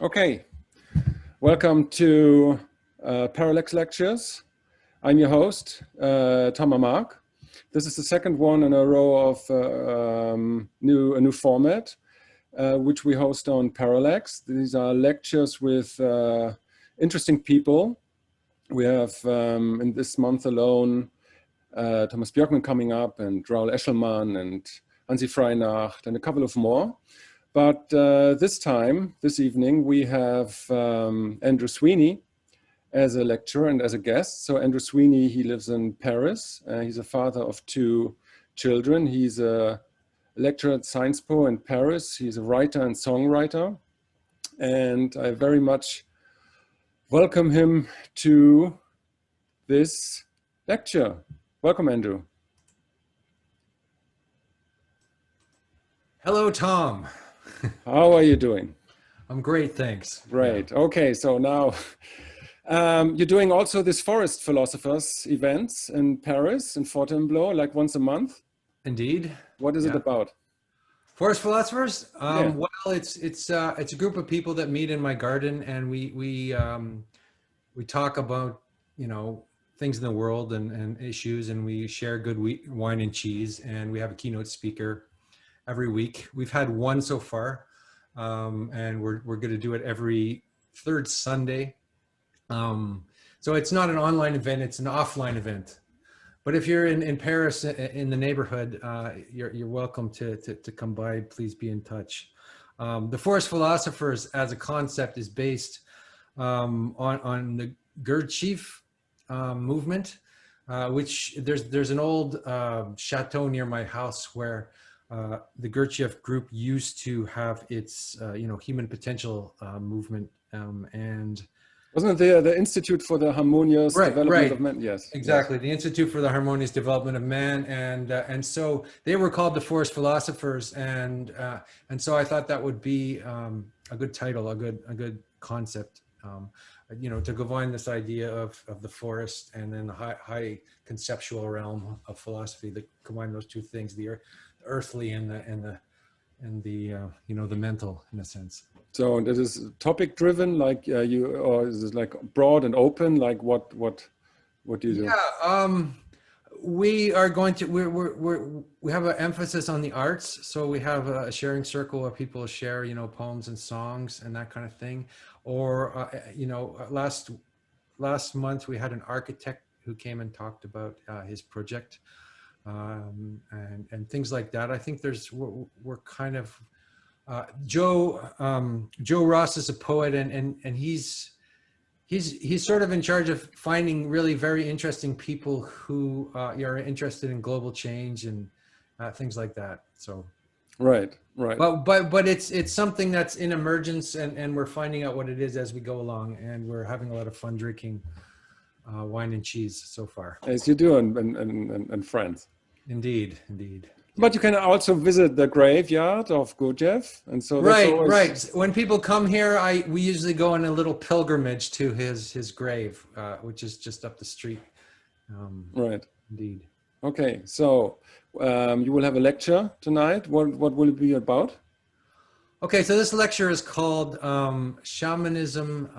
Okay, welcome to Parallax Lectures. I'm your host, Thomas Mark. This is the second one in a row of a new format, which we host on Parallax. These are lectures with interesting people. We have in this month alone Thomas Björkman coming up, and Raoul Eshelman, and Hansi Freinacht, and a couple of more. But this evening, we have Andrew Sweeny as a lecturer and as a guest. So Andrew Sweeny, he lives in Paris. He's a father of 2 children. He's a lecturer at Sciences Po in Paris. He's a writer and songwriter. And I very much welcome him to this lecture. Welcome, Andrew. Hello, Tom. How are you doing? I'm great, thanks. Great. Yeah. Okay, so now you're doing also this Forest Philosophers events in Paris, in Fontainebleau, like once a month. Indeed. What is it about? Forest Philosophers? Yeah. Well, it's a group of people that meet in my garden, and we talk about things in the world and issues, and we share good wine and cheese, and we have a keynote speaker every week. We've had one so far, and we're going to do it every third Sunday. So it's not an online event, it's an offline event. But if you're in Paris, in the neighborhood, you're welcome to come by. Please be in touch. The Forest Philosophers as a concept is based on the Gurdjieff movement, which there's an old chateau near my house where the Gurdjieff group used to have its, human potential movement, and wasn't it the Institute for the Harmonious Development of Man? Yes, exactly. Yes. The Institute for the Harmonious Development of Man, and so they were called the Forest Philosophers, and so I thought that would be a good title, a good concept, to combine this idea of the forest and then the high conceptual realm of philosophy, that combine those two things, the earthly and the mental, in a sense. So this is topic driven, like or is it like broad and open? Like what do you do? Yeah, we are going to we have an emphasis on the arts. So we have a sharing circle where people share poems and songs and that kind of thing. Or last month we had an architect who came and talked about his project. And things like that. I think we're kind of Joe Ross is a poet, and he's sort of in charge of finding really very interesting people who are interested in global change and things like that. So right. But it's something that's in emergence, and we're finding out what it is as we go along, and we're having a lot of fun drinking wine and cheese so far. As you do, and friends. Indeed. But you can also visit the graveyard of Gurdjieff, and so that's right. When people come here, we usually go on a little pilgrimage to his grave, which is just up the street. Right. Indeed. Okay, so you will have a lecture tonight. What will it be about? Okay, so this lecture is called Shamanism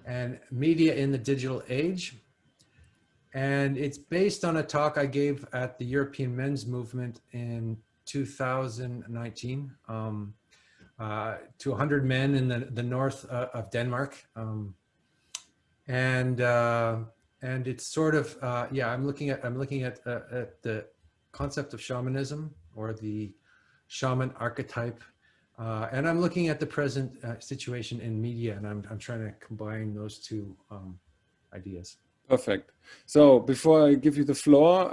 and Media in the Digital Age. And it's based on a talk I gave at the European Men's Movement in 2019 to 100 men in the north of Denmark. And it's sort of, I'm looking at the concept of shamanism, or the shaman archetype. And I'm looking at the present situation in media, and I'm trying to combine those two ideas. Perfect. So before I give you the floor,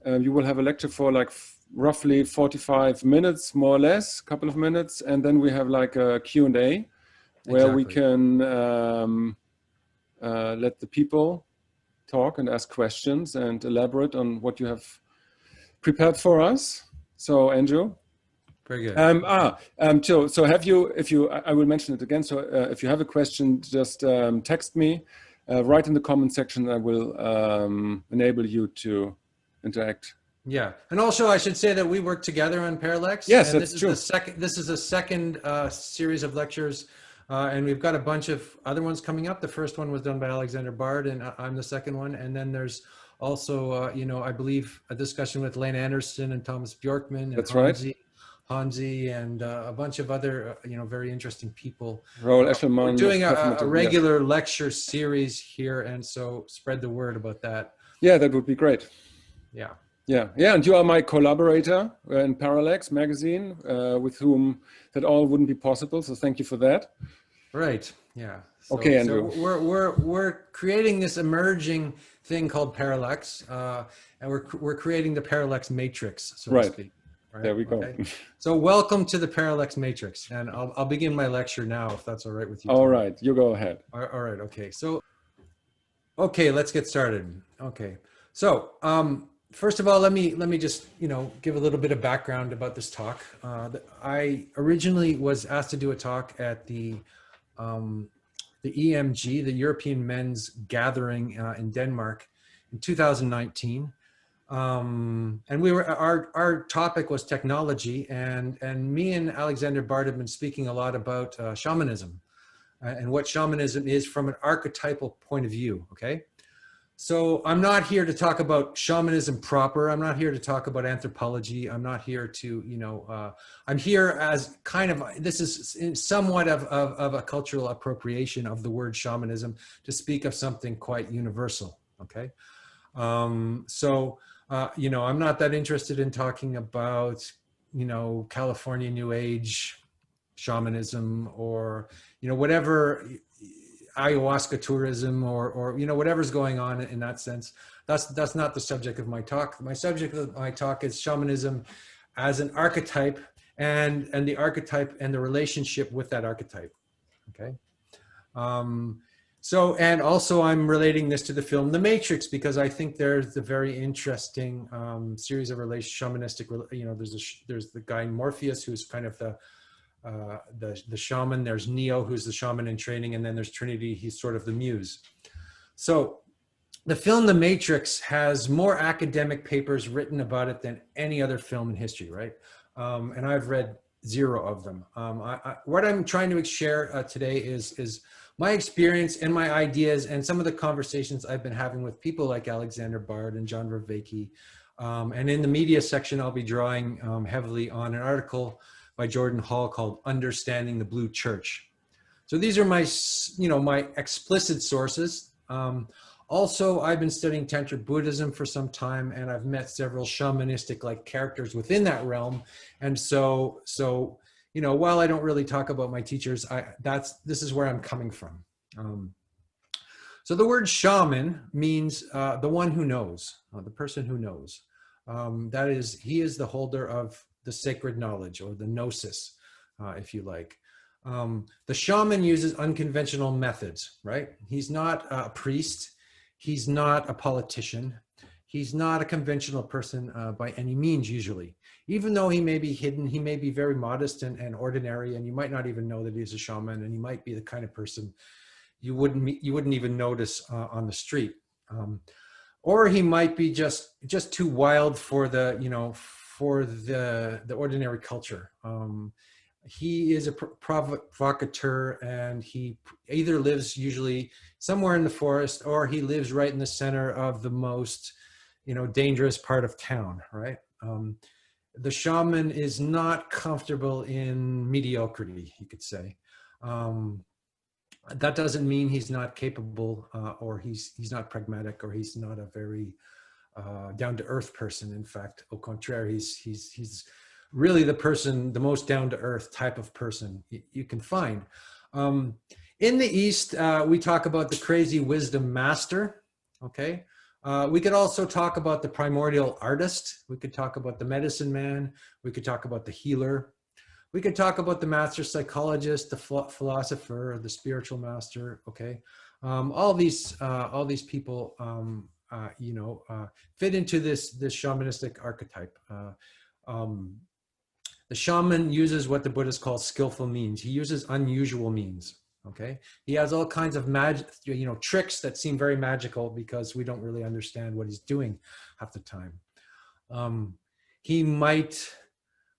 you will have a lecture for like roughly 45 minutes, more or less, a couple of minutes. And then we have like a Q&A where we can let the people talk and ask questions and elaborate on what you have prepared for us. So Andrew. Very good. So I will mention it again. So if you have a question, just text me. Write in the comment section. I will enable you to interact Yeah, and also I should say that we work together on Parallax. Yes, And that's true. this is a second series of lectures, and we've got a bunch of other ones coming up. The first one was done by Alexander Bard, and I'm the second one. And then there's also, you know, I believe a discussion with Lane Anderson and Thomas Bjorkman and That's right. Hansi, and a bunch of other, you know, very interesting people. Roel We're Eshelman. doing a regular lecture series here, and so spread the word about that. Yeah, that would be great. Yeah. Yeah, yeah, and you are my collaborator in Parallax magazine, with whom that all wouldn't be possible. So thank you for that. Right. Yeah. So, okay, Andrew. So we're creating this emerging thing called Parallax, and we're creating the Parallax matrix, so to speak. Right? There we go. Okay. So welcome to the Parallax matrix, and I'll begin my lecture now, if that's all right with you. All right, you go ahead. All right. Okay. So, okay, let's get started. Okay. So, first of all, let me just, you know, give a little bit of background about this talk. I originally was asked to do a talk at the EMG, the European Men's Gathering in Denmark in 2019. And our topic was technology, and me and Alexander Bard have been speaking a lot about shamanism and what shamanism is from an archetypal point of view, okay? So I'm not here to talk about shamanism proper. I'm not here to talk about anthropology. I'm not here to, you know, I'm here as kind of, this is somewhat of a cultural appropriation of the word shamanism to speak of something quite universal, okay? You know, I'm not that interested in talking about, you know, California New Age shamanism, or, you know, whatever, ayahuasca tourism, or you know, whatever's going on in that sense. That's not the subject of my talk. My subject of my talk is shamanism as an archetype, and the archetype and the relationship with that archetype. Okay. So, and also I'm relating this to the film The Matrix, because I think there's a very interesting series of shamanistic, you know, there's the guy Morpheus, who's kind of the shaman. There's Neo, who's the shaman in training, and then there's Trinity, he's sort of the muse. So the film The Matrix has more academic papers written about it than any other film in history, right? And I've read 0 of them. What I'm trying to share today is my experience and my ideas, and some of the conversations I've been having with people like Alexander Bard and John Vervaeke. And in the media section, I'll be drawing heavily on an article by Jordan Hall called Understanding the Blue Church. So these are my, you know, my explicit sources. Also, I've been studying Tantric Buddhism for some time, and I've met several shamanistic-like characters within that realm. And so, you know, while I don't really talk about my teachers, this is where I'm coming from. So the word shaman means the one who knows, the person who knows. That is, he is the holder of the sacred knowledge, or the gnosis, if you like. The shaman uses unconventional methods, right? He's not a priest. He's not a politician. He's not a conventional person by any means, usually. Even though he may be hidden, he may be very modest and ordinary, and you might not even know that he's a shaman, and he might be the kind of person you wouldn't even notice on the street. Or he might be just too wild for the, you know, for the ordinary culture. He is a provocateur, and he either lives usually somewhere in the forest, or he lives right in the center of the most, you know, dangerous part of town, right? The shaman is not comfortable in mediocrity, you could say. That doesn't mean he's not capable, or he's not pragmatic, or he's not a very down-to-earth person. In fact, au contraire, he's really the most down-to-earth type of person you can find. In the East, we talk about the crazy wisdom master, okay? We could also talk about the primordial artist. We could talk about the medicine man. We could talk about the healer. We could talk about the master psychologist, the philosopher, the spiritual master, okay? All these people, you know, fit into this shamanistic archetype. The shaman uses what the Buddhists call skillful means. He uses unusual means, okay? He has all kinds of magic, you know, tricks that seem very magical because we don't really understand what he's doing half the time. He might,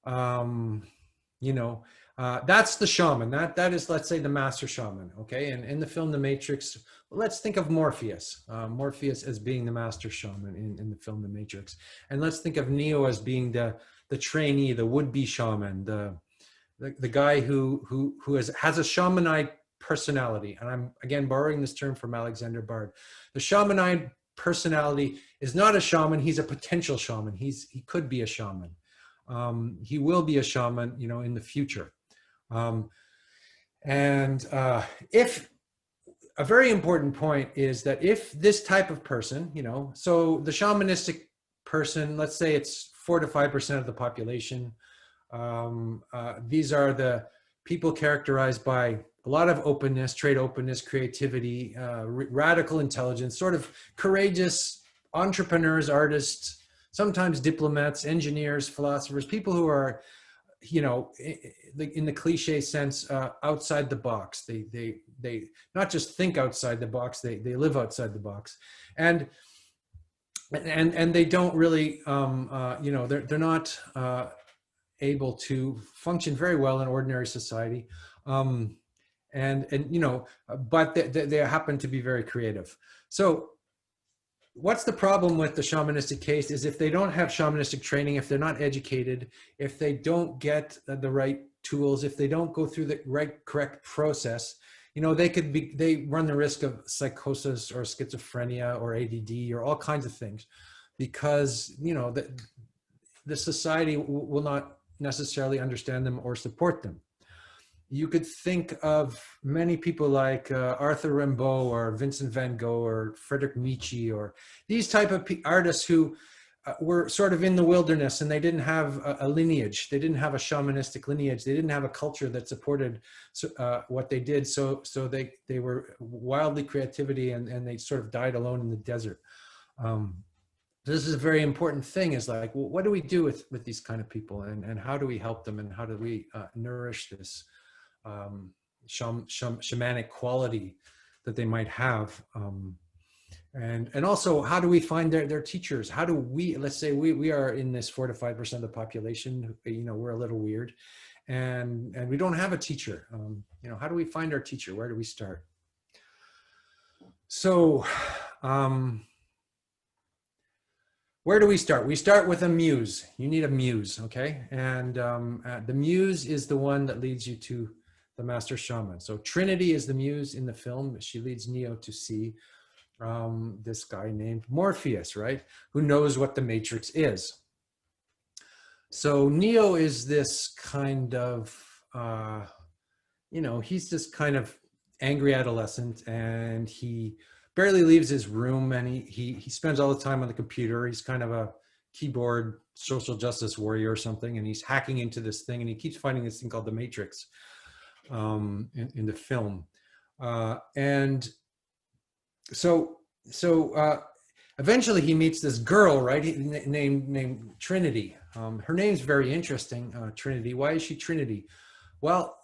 you know, that's the shaman. That is, let's say, the master shaman. Okay, and in the film The Matrix, let's think of Morpheus. Morpheus as being the master shaman in the film The Matrix, and let's think of Neo as being the trainee, the would-be shaman, the guy who has a shamanoid personality. And I'm again borrowing this term from Alexander Bard. The shamanoid personality is not a shaman. He's a potential shaman. He could be a shaman. He will be a shaman, you know, in the future. If a very important point is that if this type of person, you know, so the shamanistic person, let's say it's 4 to 5% of the population. These are the people characterized by a lot of openness, trade openness, creativity, radical intelligence, sort of courageous entrepreneurs, artists, sometimes diplomats, engineers, philosophers, people who are, you know, in the cliche sense, outside the box. They not just think outside the box, they live outside the box. And they don't really, you know, they're not able to function very well in ordinary society. And you know, but they happen to be very creative. So what's the problem with the shamanistic case is if they don't have shamanistic training, if they're not educated, if they don't get the right tools, if they don't go through the correct process, you know, they run the risk of psychosis or schizophrenia or ADD or all kinds of things, because, you know, the society will not necessarily understand them or support them. You could think of many people like Arthur Rimbaud or Vincent van Gogh or Friedrich Nietzsche or these type of artists who were sort of in the wilderness, and they didn't have a lineage. They didn't have a shamanistic lineage. They didn't have a culture that supported what they did. So they were wildly creativity, and they sort of died alone in the desert. This is a very important thing, is like, well, what do we do with these kind of people, and how do we help them, and how do we nourish this shamanic quality that they might have, and also how do we find their teachers? How do we, let's say we are in this 4 to 5% of the population, you know, we're a little weird, and we don't have a teacher. You know, how do we find our teacher? Where do we start? So where do we start? We start with a muse. You need a muse, okay? And the muse is the one that leads you to the master shaman. So Trinity is the muse in the film. She leads Neo to see this guy named Morpheus, right? Who knows what the Matrix is. So Neo is this kind of, you know, he's this kind of angry adolescent, and he barely leaves his room, and he spends all the time on the computer. He's kind of a keyboard social justice warrior or something, and he's hacking into this thing, and he keeps finding this thing called the Matrix in the film. And so eventually he meets this girl, right, named Trinity. Her name's very interesting, Trinity. Why is she Trinity? Well,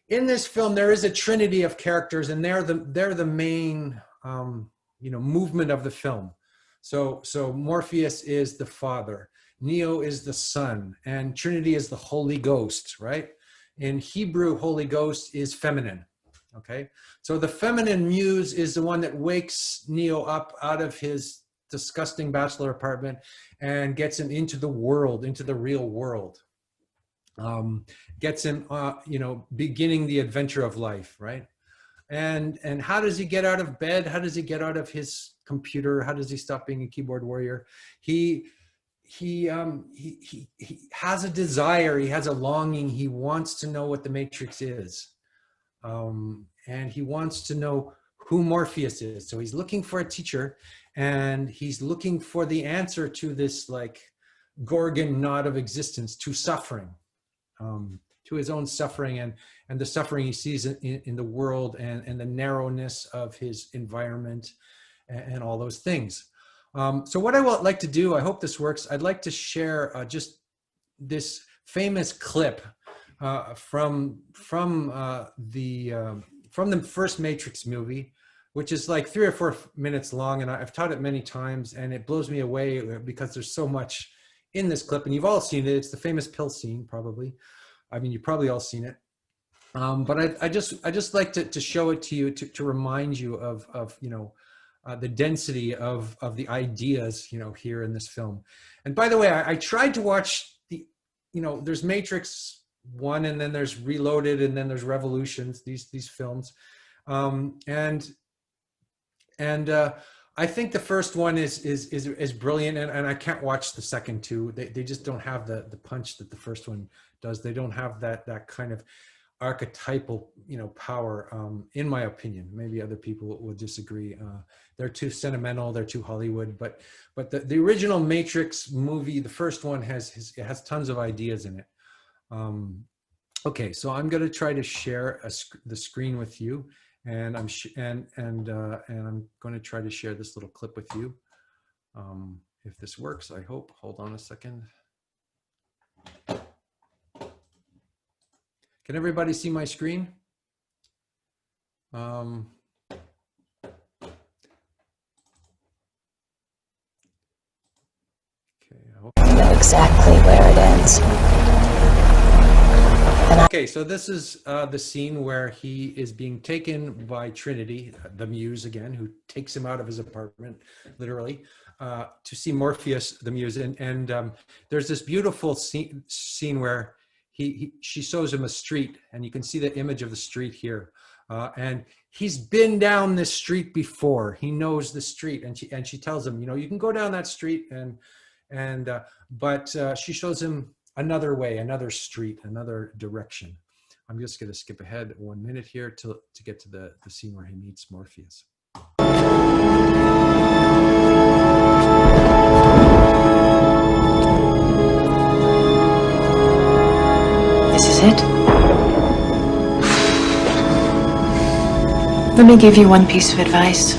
in this film there is a trinity of characters, and they're the main you know, movement of the film. So Morpheus is the father, Neo is the son, and Trinity is the Holy Ghost, right? In Hebrew, Holy Ghost is feminine. Okay, so the feminine muse is the one that wakes Neo up out of his disgusting bachelor apartment and gets him into the world, into the real world. Gets him, you know, beginning the adventure of life, right? And how does he get out of bed? How does he get out of his computer? How does he stop being a keyboard warrior? He has a desire. He has a longing. He wants to know what the Matrix is. And he wants to know who Morpheus is. So he's looking for a teacher, and he's looking for the answer to this like Gorgon knot of existence, to suffering, to his own suffering, and the suffering he sees in the world, and the narrowness of his environment, and all those things. So what I would like to do, I hope this works, I'd like to share just this famous clip from the first Matrix movie, which is like 3 or 4 minutes long, and I've taught it many times, and it blows me away because there's so much in this clip, and you've all seen it. It's the famous pill scene, probably. I mean, you've probably all seen it. But I just like to show it to you to remind you of you know, the density of the ideas, you know, here in this film. And by the way, I tried to watch the, you know, there's Matrix 1, and then there's Reloaded, and then there's Revolutions, these films. I think the first one is brilliant, and I can't watch the second two. They just don't have the punch that the first one does. They don't have that kind of archetypal, you know, power, in my opinion. Maybe other people will disagree. They're too sentimental, they're too Hollywood, but the original Matrix movie, the first one it has tons of ideas in it. Okay, so I'm going to try to share the screen with you, and I'm going to try to share this little clip with you. If this works, I hope. Hold on a second. Can everybody see my screen? Okay, I hope. I know exactly where it ends. Okay, so this is the scene where he is being taken by Trinity, the muse again, who takes him out of his apartment, literally, to see Morpheus, the muse. And there's this beautiful scene where she shows him a street, and you can see the image of the street here. And he's been down this street before. He knows the street, and she tells him, you know, you can go down that street, but she shows him another way, another street, another direction. I'm just going to skip ahead 1 minute here to get to the scene where he meets Morpheus. This is it. Let me give you one piece of advice.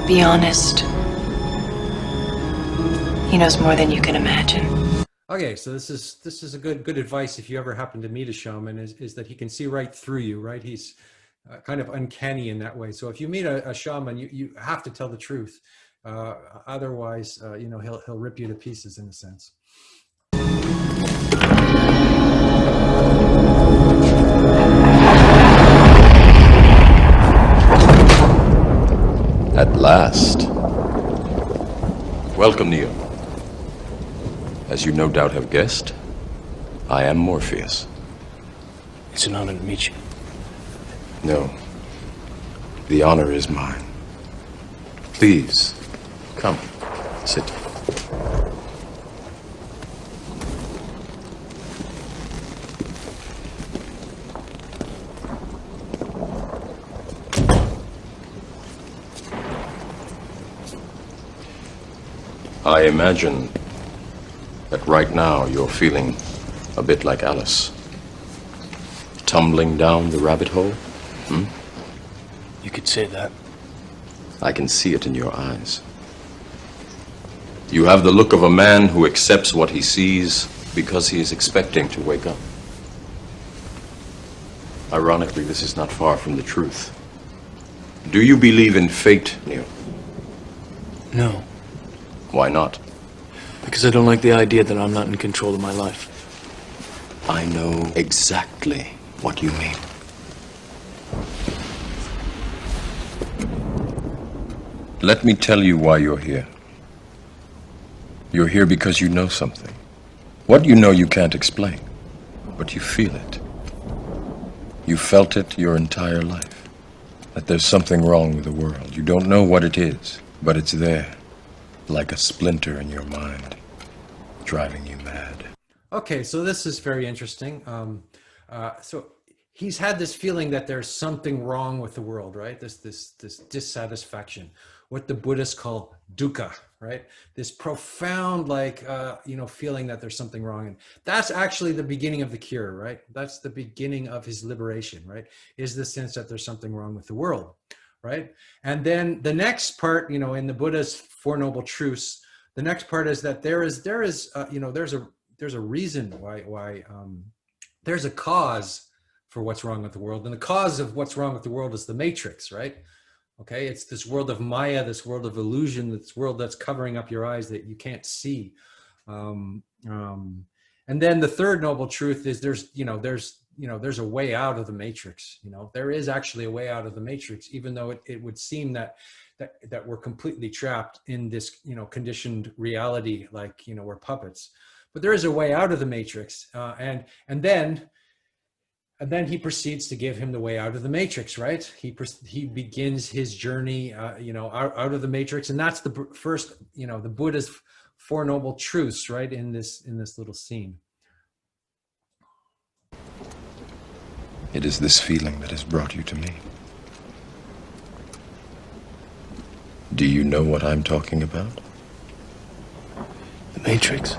Be honest. He knows more than you can imagine. Okay, so this is a good advice if you ever happen to meet a shaman, is that he can see right through you, right? He's kind of uncanny in that way. So if you meet a shaman, you have to tell the truth. Otherwise, you know, he'll rip you to pieces in a sense. At last. Welcome, Neo. As you no doubt have guessed, I am Morpheus. It's an honor to meet you. No. The honor is mine. Please, come, sit. I imagine that right now you're feeling a bit like Alice. Tumbling down the rabbit hole? You could say that. I can see it in your eyes. You have the look of a man who accepts what he sees because he is expecting to wake up. Ironically, this is not far from the truth. Do you believe in fate, Neo? No. Why not? Because I don't like the idea that I'm not in control of my life. I know exactly what you mean. Let me tell you why you're here. You're here because you know something. What you know you can't explain, but you feel it. You felt it your entire life. That there's something wrong with the world. You don't know what it is, but it's there. Like a splinter in your mind, driving you mad. Okay, so this is very interesting. So he's had this feeling that there's something wrong with the world, right? This dissatisfaction, what the Buddhists call dukkha, right? This profound, like, feeling that there's something wrong. And that's actually the beginning of the cure, right? That's the beginning of his liberation, right? Is the sense that there's something wrong with the world, right? And then the next part, in the Buddha's Four Noble Truths, the next part is that there's a reason why there's a cause for what's wrong with the world, and the cause of what's wrong with the world is the matrix, right? Okay, it's this world of Maya, this world of illusion, this world that's covering up your eyes that you can't see. And then the third noble truth is there's a way out of the matrix. There is actually a way out of the matrix, even though it would seem that we're completely trapped in this, conditioned reality, like, we're puppets. But there is a way out of the matrix, and then he proceeds to give him the way out of the matrix, right? He begins his journey, out of the matrix, and that's the first, the Buddha's Four Noble Truths, right? In this little scene. It is this feeling that has brought you to me. Do you know what I'm talking about? The Matrix.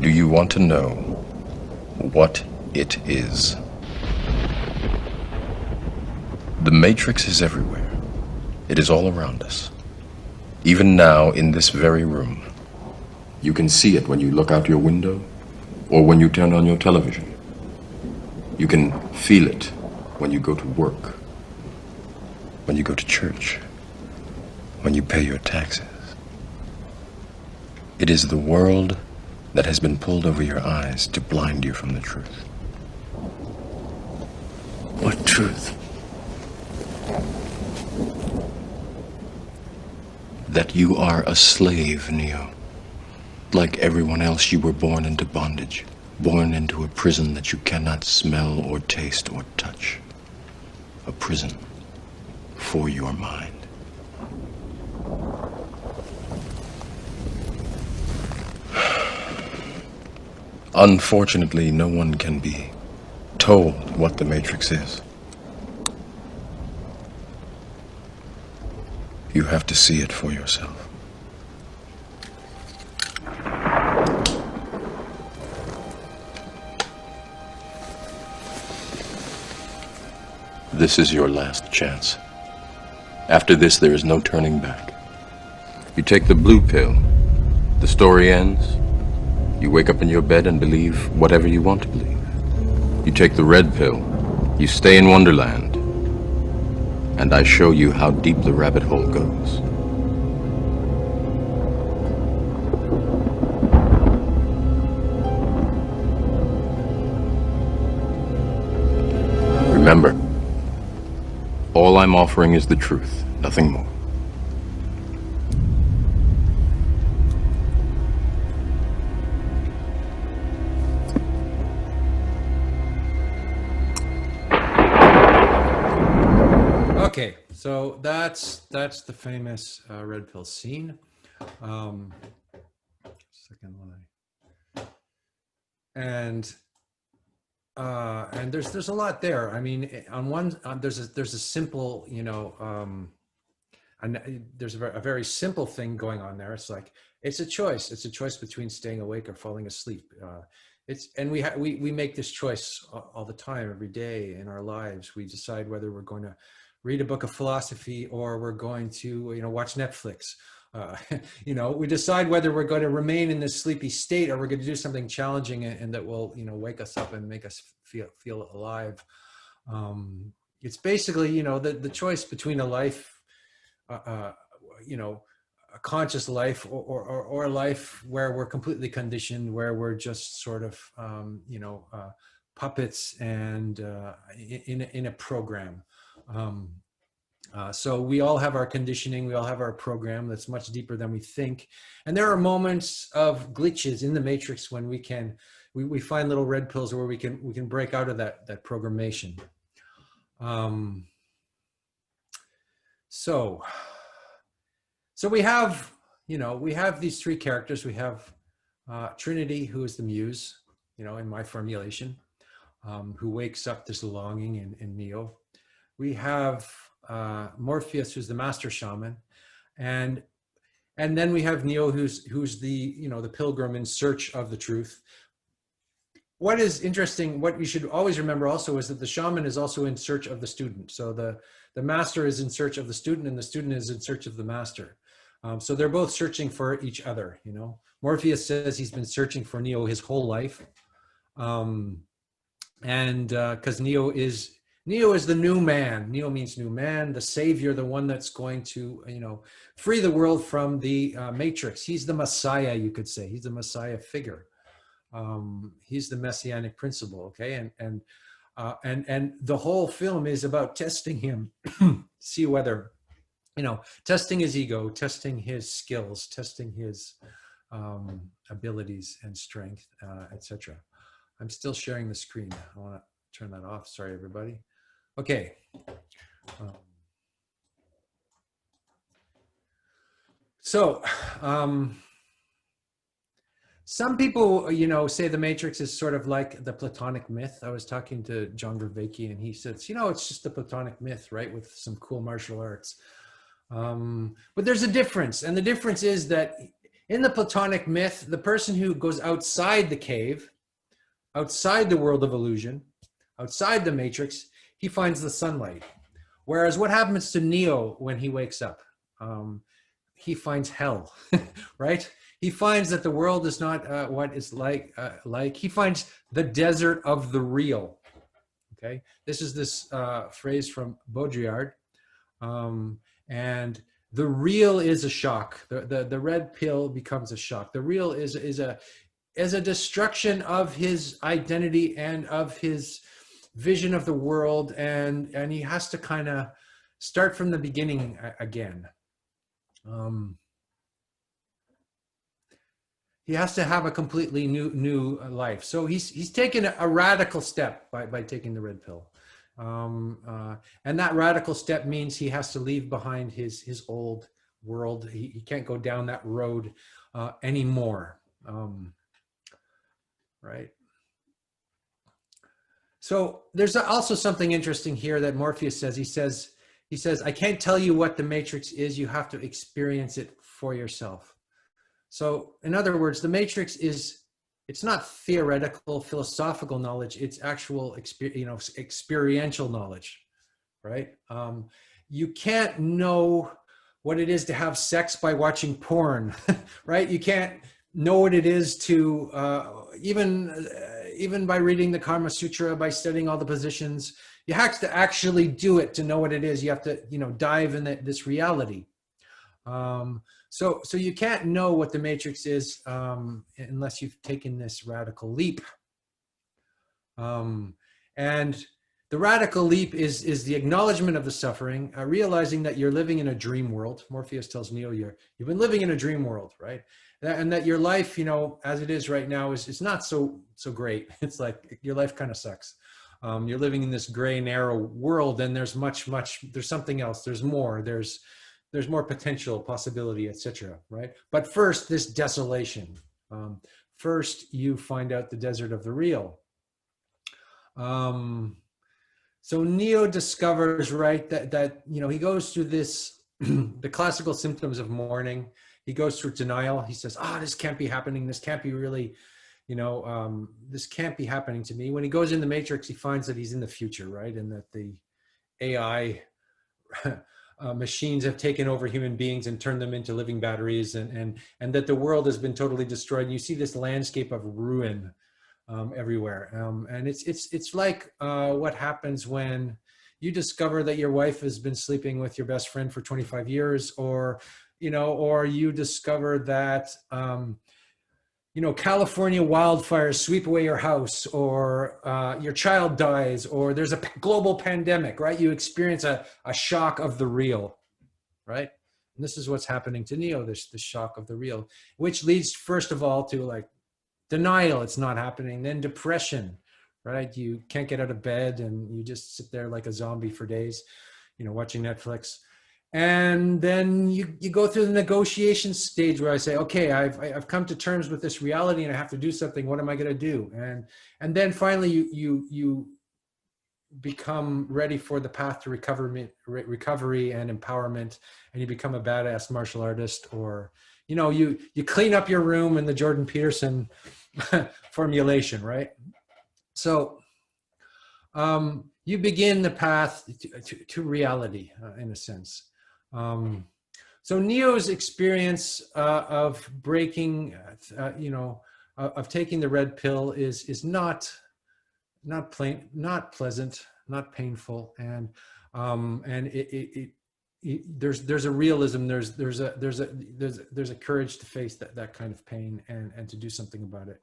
Do you want to know what it is? The Matrix is everywhere. It is all around us. Even now, in this very room. You can see it when you look out your window or when you turn on your television. You can feel it when you go to work, when you go to church, when you pay your taxes. It is the world that has been pulled over your eyes to blind you from the truth. What truth? That you are a slave, Neo. Like everyone else, you were born into bondage, born into a prison that you cannot smell or taste or touch. A prison for your mind. Unfortunately, no one can be told what the Matrix is. You have to see it for yourself. This is your last chance. After this, there is no turning back. You take the blue pill, the story ends. You wake up in your bed and believe whatever you want to believe. You take the red pill, you stay in Wonderland, and I show you how deep the rabbit hole goes. Remember, all I'm offering is the truth, nothing more. Okay, so that's the famous red pill scene. Second one, and there's a lot there. I mean, on one there's a simple, and there's a very simple thing going on there. It's like it's a choice. It's a choice between staying awake or falling asleep. We make this choice all the time, every day in our lives. We decide whether we're going to read a book of philosophy or we're going to watch Netflix. We decide whether we're going to remain in this sleepy state or we're going to do something challenging and that will wake us up and make us feel alive. It's basically the choice between a life, a conscious life, or a life where we're completely conditioned, where we're just sort of puppets and in a program. So we all have our conditioning, we all have our program that's much deeper than we think. And there are moments of glitches in the matrix when we find little red pills where we can break out of that programmation. So we have, we have these three characters. We have Trinity, who is the muse, in my formulation, who wakes up this longing in Neo. We have Morpheus, who's the master shaman, and then we have Neo, who's the the pilgrim in search of the truth. What is interesting, what you should always remember also, is that the shaman is also in search of the student. So the master is in search of the student, and the student is in search of the master. So they're both searching for each other. Morpheus says he's been searching for Neo his whole life, and because Neo is Neo is the new man. Neo means new man, the savior, the one that's going to, free the world from the matrix. He's the Messiah, you could say. He's the Messiah figure. He's the messianic principle, okay? And the whole film is about testing him, see whether, testing his ego, testing his skills, testing his abilities and strength, etc. I'm still sharing the screen. I want to turn that off. Sorry, everybody. Okay. Some people, say the Matrix is sort of like the Platonic myth. I was talking to John Vervaeke, and he says, it's just the Platonic myth, right, with some cool martial arts. But there's a difference, and the difference is that in the Platonic myth, the person who goes outside the cave, outside the world of illusion, outside the Matrix, he finds the sunlight. Whereas what happens to Neo when he wakes up? He finds hell, right? He finds that the world is not what it's like. He finds the desert of the real. Okay, this is this phrase from Baudrillard, and the real is a shock. The red pill becomes a shock. The real is a destruction of his identity and of his vision of the world, and he has to kind of start from the beginning again. He has to have a completely new life. So he's taken a radical step by taking the red pill. And that radical step means he has to leave behind his old world. He can't go down that road anymore. Right. So there's also something interesting here that Morpheus says. He says, I can't tell you what the Matrix is. You have to experience it for yourself. So in other words, the Matrix it's not theoretical, philosophical knowledge. It's actual, experiential knowledge, right? You can't know what it is to have sex by watching porn, right? You can't know what it is to, even by reading the Kama Sutra, by studying all the positions. You have to actually do it to know what it is. You have to, dive in this reality. So you can't know what the Matrix is unless you've taken this radical leap. And the radical leap is the acknowledgement of the suffering, realizing that you're living in a dream world. Morpheus tells Neo, you've been living in a dream world, right? And that your life, as it is right now, is not so great. It's like your life kind of sucks. You're living in this gray, narrow world, and there's there's something else. There's more. There's more potential, possibility, etc. Right? But first, this desolation. First, you find out the desert of the real. So Neo discovers, right, that he goes through this, the classical symptoms of mourning. He goes through denial. He says, this can't be happening. This can't be really, this can't be happening to me. When he goes in the Matrix, he finds that he's in the future, right? And that the AI machines have taken over human beings and turned them into living batteries, and that the world has been totally destroyed. And you see this landscape of ruin everywhere. And it's like what happens when you discover that your wife has been sleeping with your best friend for 25 years, or you discover that, California wildfires sweep away your house, or your child dies, or there's a global pandemic, right? You experience a shock of the real, right? And this is what's happening to Neo, the shock of the real, which leads, first of all, to like denial, it's not happening, then depression, right? You can't get out of bed and you just sit there like a zombie for days, watching Netflix. And then you go through the negotiation stage where I say, okay, I've come to terms with this reality and I have to do something. What am I going to do? And then finally you become ready for the path to recovery and empowerment, and you become a badass martial artist, or you clean up your room in the Jordan Peterson formulation, right? So you begin the path to reality, in a sense. So Neo's experience of breaking, of taking the red pill is not pleasant. not painful, and there's a realism, there's a courage to face that kind of pain and to do something about it.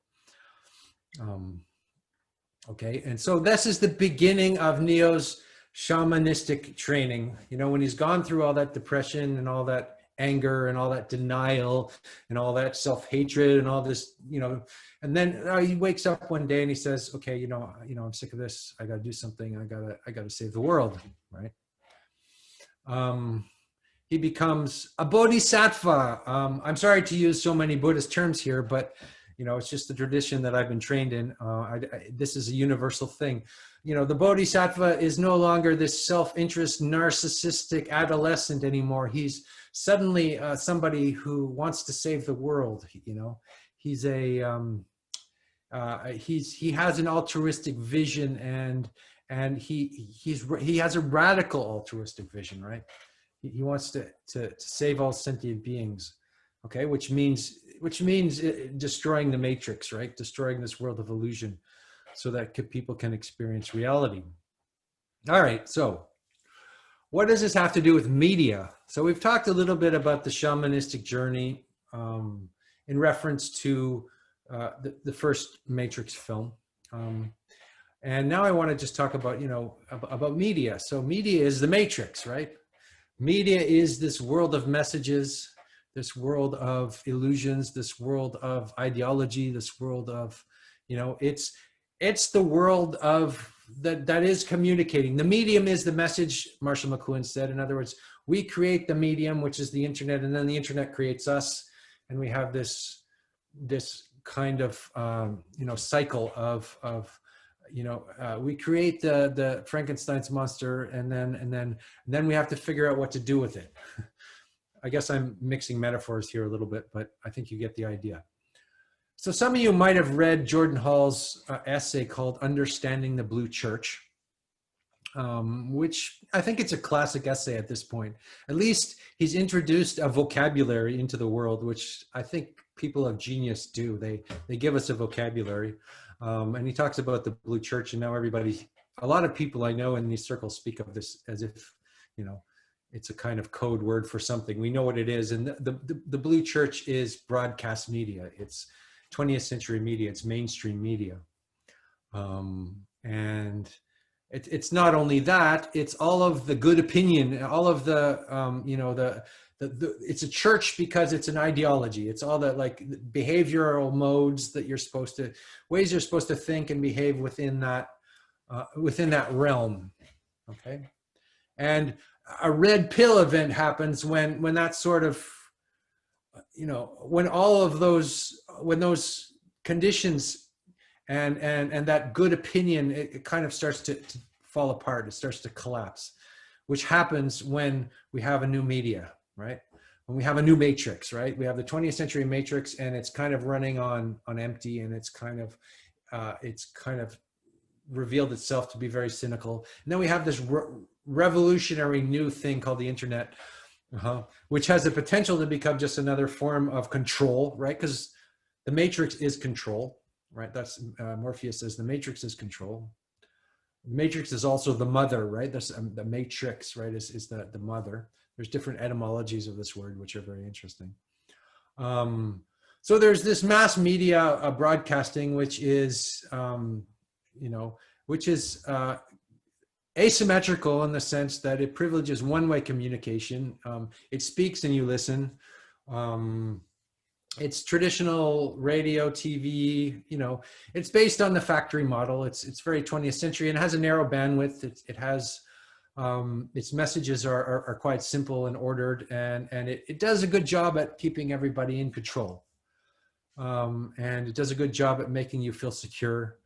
Okay, and so this is the beginning of Neo's shamanistic training. You know, when he's gone through all that depression and all that anger and all that denial and all that self-hatred and all this, you know, and then he wakes up one day and he says, okay, you know, I'm sick of this. I got to do something. I got to save the world, right? He becomes a bodhisattva. I'm sorry to use so many Buddhist terms here, but you know, it's just the tradition that I've been trained in. This is a universal thing. You know, the bodhisattva is no longer this self-interest, narcissistic adolescent anymore. He's suddenly somebody who wants to save the world. You know, he's he has an altruistic vision, and he has a radical altruistic vision, right? He wants to save all sentient beings. Okay, which means destroying the matrix, right? Destroying this world of illusion so that people can experience reality. All right, so what does this have to do with media? So we've talked a little bit about the shamanistic journey in reference to the first Matrix film. And now I want to just talk about, you know, about media. So media is the matrix, right? Media is this world of messages, this world of illusions, this world of ideology, this world of, you know, it's the world of that is communicating. The medium is the message, Marshall McLuhan said. In other words, we create the medium, which is the internet, and then the internet creates us, and we have this kind of you know, cycle of you know, we create the Frankenstein's monster, and then we have to figure out what to do with it. I guess I'm mixing metaphors here a little bit, but I think you get the idea. So some of you might have read Jordan Hall's essay called Understanding the Blue Church, which I think it's a classic essay at this point. At least he's introduced a vocabulary into the world, which I think people of genius do. They give us a vocabulary. And he talks about the Blue Church, and now a lot of people I know in these circles speak of this as if, you know, it's a kind of code word for something. We know what it is. And the Blue Church is broadcast media. It's 20th century media. It's mainstream media. And it's not only that, it's all of the good opinion, all of the, you know, it's a church because it's an ideology. It's all the like behavioral modes that ways you're supposed to think and behave within that realm. Okay. And a red pill event happens when that sort of, you know, when those conditions and that good opinion, it kind of starts to fall apart. It starts to collapse, which happens when we have a new media, right? When we have a new matrix, right? We have the 20th century matrix, and it's kind of running on empty, and it's kind of revealed itself to be very cynical. And then we have this revolutionary new thing called the internet, which has the potential to become just another form of control, right? Because the matrix is control, right? That's Morpheus says the matrix is control. The matrix is also the mother, right? That's the matrix, right? Is the mother. There's different etymologies of this word, which are very interesting. So there's this mass media broadcasting, which is, you know, which is asymmetrical in the sense that it privileges one-way communication. It speaks and you listen. It's traditional radio, TV, you know, it's based on the factory model. It's very 20th century and has a narrow bandwidth. It has, its messages are quite simple and ordered, and it does a good job at keeping everybody in control. And it does a good job at making you feel secure.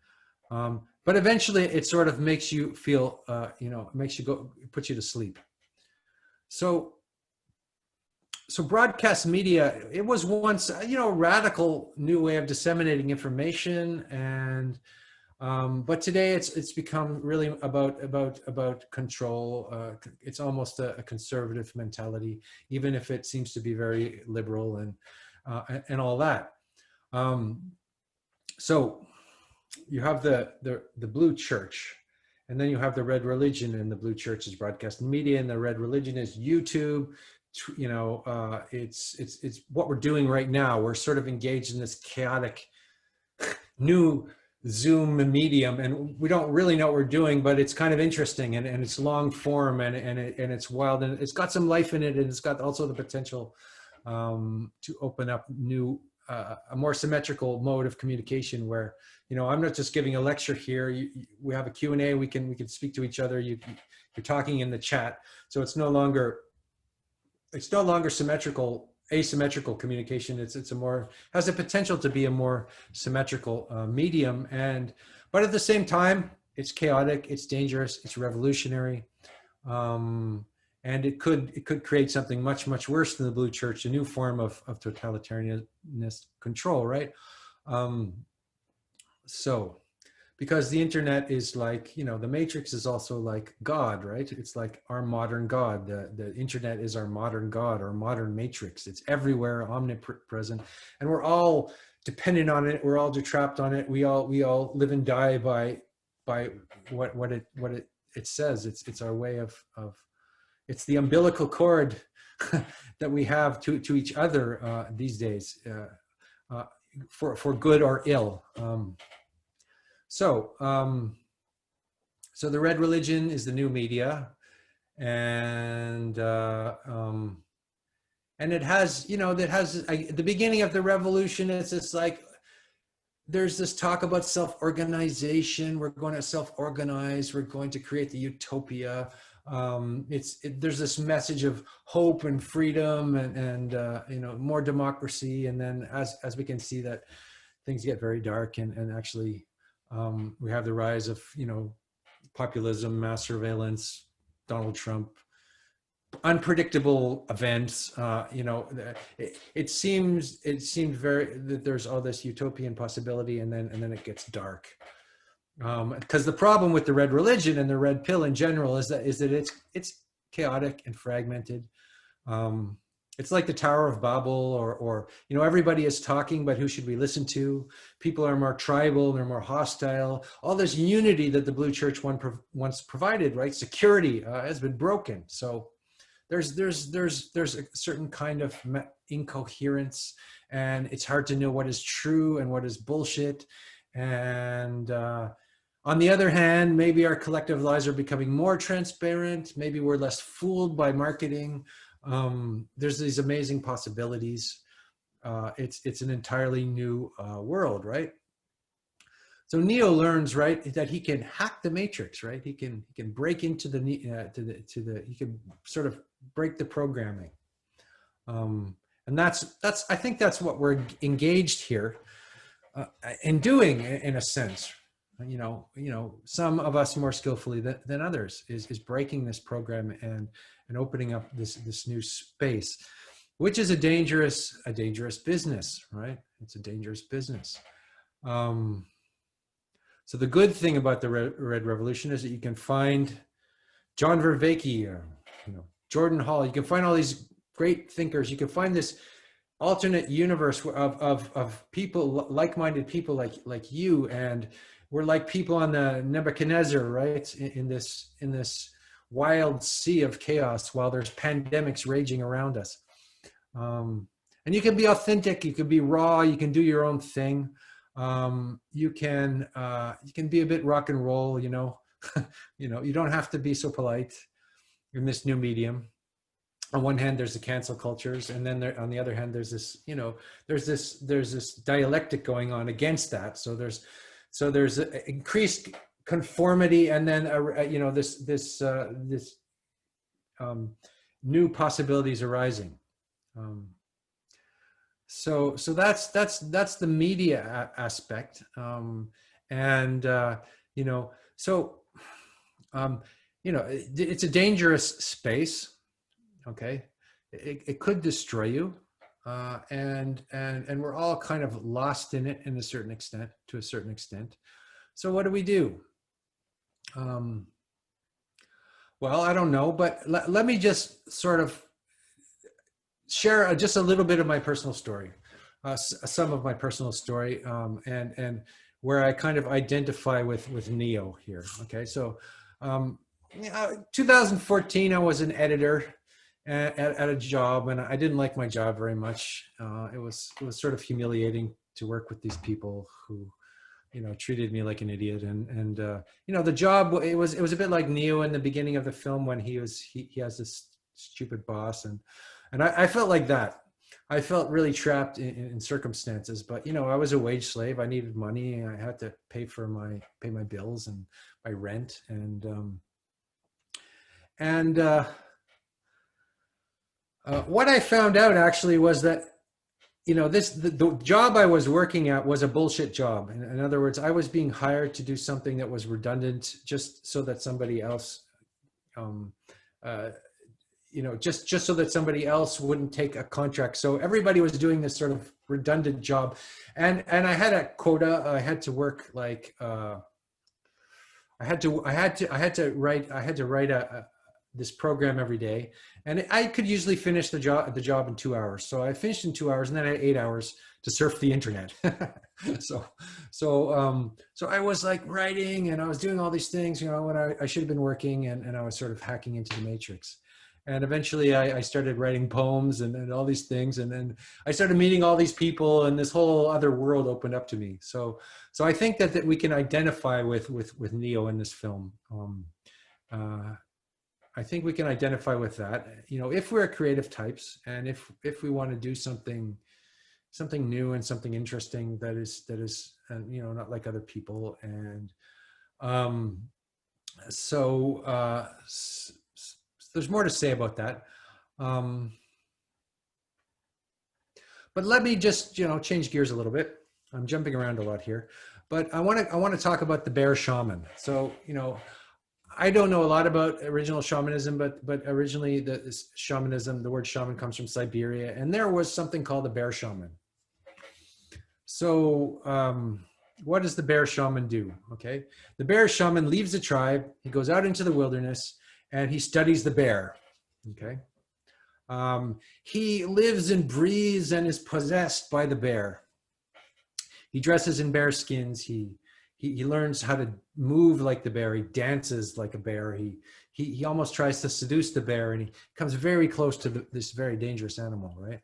But eventually it sort of makes you feel, you know, puts you to sleep. So broadcast media, it was once, you know, a radical new way of disseminating information, and but today it's become really about control. It's almost a conservative mentality, even if it seems to be very liberal and all that. So you have the Blue Church, And then you have the red religion, and the blue church is broadcasting media, and the red religion is YouTube. You know, it's what we're doing right now. We're sort of engaged in this chaotic new Zoom medium, and we don't really know what we're doing, but it's kind of interesting, and it's long form, and it's wild, and it's got some life in it, and it's got also the potential to open up new, a more symmetrical mode of communication where, you know, I'm not just giving a lecture here. We have a Q&A. We can speak to each other. You're talking in the chat, so it's no longer asymmetrical communication. It's a more, has the potential to be a more symmetrical medium, but at the same time, it's chaotic, it's dangerous, it's revolutionary, and it could create something much worse than the blue church, a new form of totalitarianist control, right? So, because the internet is like, you know, the matrix is also like God, right? It's like our modern God. The internet is our modern God, our modern matrix. It's everywhere, omnipresent, and we're all dependent on it. We're all trapped on it. We all live and die by what it says. It's our way of it's the umbilical cord that we have to each other these days, for good or ill. So the red religion is the new media, and it has, you know, the beginning of the revolution. It's just like, there's this talk about self-organization. We're going to self-organize. We're going to create the utopia. There's this message of hope and freedom and you know, more democracy. And then as we can see, that things get very dark, and actually, we have the rise of, you know, populism, mass surveillance, Donald Trump, unpredictable events. You know, it seemed very that there's all this utopian possibility, and then it gets dark. Because the problem with the red religion and the red pill in general is that it's chaotic and fragmented. It's like the Tower of Babel, or, you know, everybody is talking, but who should we listen to? People are more tribal, they're more hostile. All this unity that the blue church once provided, right? Security has been broken. So there's a certain kind of incoherence, and it's hard to know what is true and what is bullshit. And on the other hand, maybe our collective lives are becoming more transparent. Maybe we're less fooled by marketing. There's these amazing possibilities. It's an entirely new world, right? So Neo learns, right, that he can hack the matrix, right? He can break into he can sort of break the programming, and I think that's what we're engaged here in doing, in a sense. You know, some of us more skillfully than others is breaking this program and opening up this new space, which is a dangerous business, right? It's a dangerous business. So the good thing about the Red Revolution is that you can find John Vervaeke, you know, Jordan Hall. You can find all these great thinkers. You can find this alternate universe of people, like-minded people like you, and we're like people on the Nebuchadnezzar, right? In this wild sea of chaos, while there's pandemics raging around us. And you can be authentic, you can be raw, you can do your own thing. You can be a bit rock and roll, you know. You know, you don't have to be so polite in this new medium. On one hand, there's the cancel cultures, and then on the other hand, there's this, you know, there's this dialectic going on against that. So there's increased conformity, and then you know, this new possibilities arising. So that's the media aspect, and you know, so you know, it's a dangerous space. Okay, it could destroy you, and we're all kind of lost in it to a certain extent. So what do we do? Well, I don't know, but let me just sort of share just a little bit of my personal story, some of my personal story, and where I kind of identify with Neo here. Okay, so 2014, I was an editor at a job, and I didn't like my job very much. It was sort of humiliating to work with these people who, you know, treated me like an idiot. And you know, the job, it was a bit like Neo in the beginning of the film when he has this stupid boss, and I felt like that. I felt really trapped in circumstances, but you know, I was a wage slave. I needed money, and I had to pay my bills and my rent, and what I found out actually was that, you know, the job I was working at was a bullshit job. In other words, I was being hired to do something that was redundant just so that somebody else, you know, just so that somebody else wouldn't take a contract. So everybody was doing this sort of redundant job, and I had a quota. I had to work like I had to write this program every day, and I could usually finish the job in 2 hours. So I finished in 2 hours, and then I had 8 hours to surf the internet. So I was like writing, and I was doing all these things, you know, when I should have been working, and I was sort of hacking into the matrix. And eventually I started writing poems and all these things. And then I started meeting all these people, and this whole other world opened up to me. So I think that we can identify with Neo in this film. I think we can identify with that, you know, if we're creative types, and if we want to do something new and something interesting that is, you know, not like other people. And there's more to say about that. But let me just, you know, change gears a little bit. I'm jumping around a lot here, but I want to talk about the bear shaman. So, you know, I don't know a lot about original shamanism, but originally shamanism, the word shaman comes from Siberia, and there was something called the bear shaman. So what does the bear shaman do? Okay, the bear shaman leaves the tribe, he goes out into the wilderness, and he studies the bear. Okay, he lives and breathes and is possessed by the bear. He dresses in bear skins. He learns how to move like the bear. He dances like a bear. He almost tries to seduce the bear, and he comes very close to this very dangerous animal, right?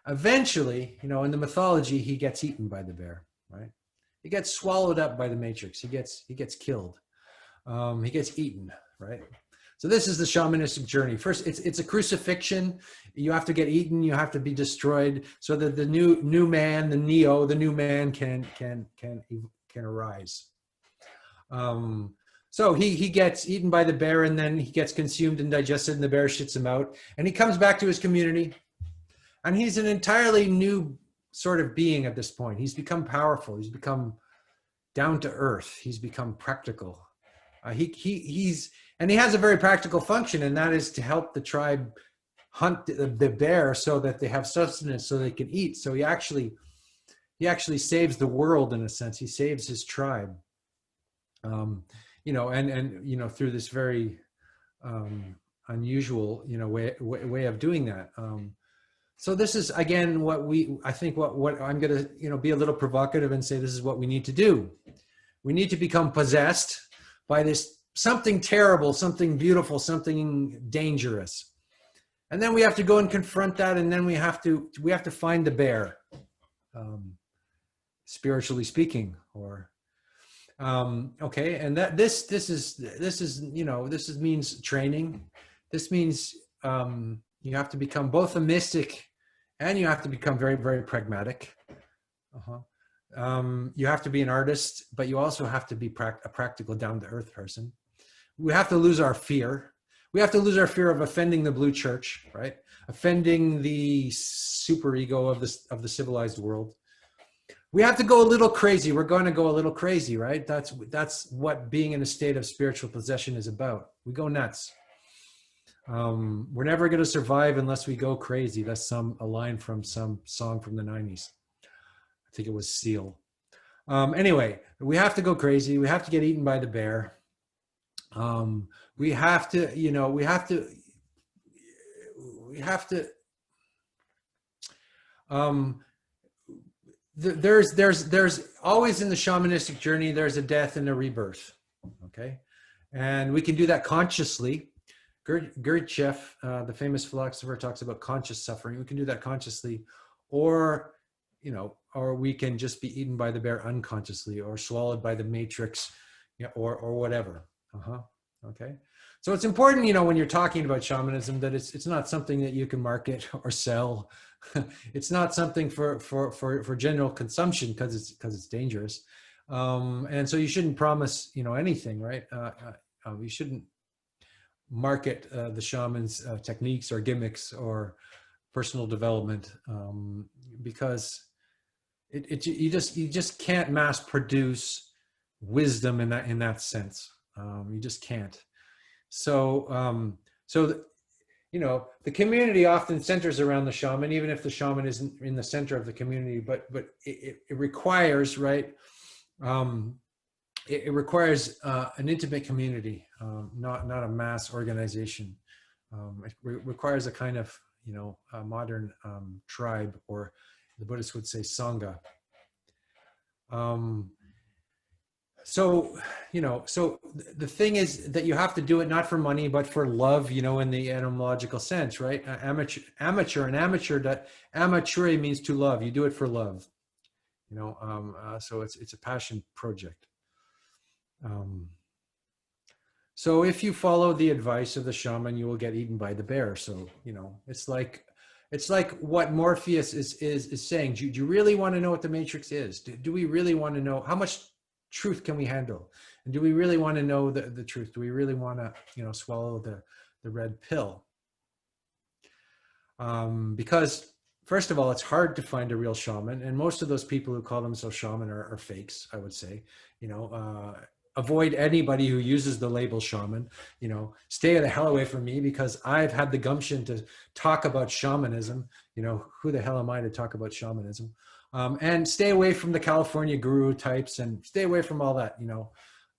Eventually, you know, in the mythology, he gets eaten by the bear, right? He gets swallowed up by the matrix. He gets killed. He gets eaten, right? So this is the shamanistic journey. First, it's a crucifixion. You have to get eaten. You have to be destroyed, so that the new man, the Neo, the new man can arise. So he gets eaten by the bear, and then he gets consumed and digested, and the bear shits him out. And he comes back to his community, and he's an entirely new sort of being at this point. He's become powerful. He's become down to earth. He's become practical. He has a very practical function, and that is to help the tribe hunt the bear so that they have sustenance, so they can eat. So he actually saves the world in a sense. He saves his tribe, you know, and you know, through this very unusual, you know, way of doing that. So this is again what I'm going to, you know, be a little provocative and say this is what we need to do. We need to become possessed by this something terrible, something beautiful, something dangerous. And then we have to go and confront that, and then we have to find the bear, spiritually speaking, or okay. And that this is you know, this means training. This means you have to become both a mystic, and you have to become very, very pragmatic. You have to be an artist, but you also have to be a practical, down-to-earth person. We have to lose our fear. We have to lose our fear of offending the blue church, right? Offending the superego of the civilized world. We have to go a little crazy. We're going to go a little crazy, right? That's what being in a state of spiritual possession is about. We go nuts. We're never going to survive unless we go crazy. That's a line from some song from the 90s. I think it was Seal. Anyway, we have to go crazy. We have to get eaten by the bear. We have to, you know, there's always in the shamanistic journey, there's a death and a rebirth. Okay. And we can do that consciously. Gurdjieff, the famous philosopher, talks about conscious suffering. We can do that consciously, or, or we can just be eaten by the bear unconsciously, or swallowed by the matrix, or whatever. Okay. So it's important, when you're talking about shamanism, that it's not something that you can market or sell. It's not something for general consumption, because it's dangerous. And so you shouldn't promise, anything, right? You shouldn't market the shaman's techniques or gimmicks or personal development, because you just can't mass produce wisdom in that sense. You just can't. So the community often centers around the shaman, even if the shaman isn't in the center of the community. But it requires, right? It requires an intimate community, not a mass organization. It requires a kind of, a modern tribe, or the Buddhists would say Sangha. So the thing is that you have to do it not for money, but for love, in the etymological sense, right? Amateur means to love. You do it for love, so it's a passion project. So if you follow the advice of the shaman, you will get eaten by the bear. So, it's like what Morpheus is saying. Do you really want to know what the matrix is? Do we really want to know how much truth can we handle? And do we really want to know the truth? Do we really want to, swallow the red pill? Because first of all, it's hard to find a real shaman. And most of those people who call themselves shaman are fakes, I would say. Avoid anybody who uses the label shaman. Stay the hell away from me, because I've had the gumption to talk about shamanism. Who the hell am I to talk about shamanism? And stay away from the California guru types, and stay away from all that.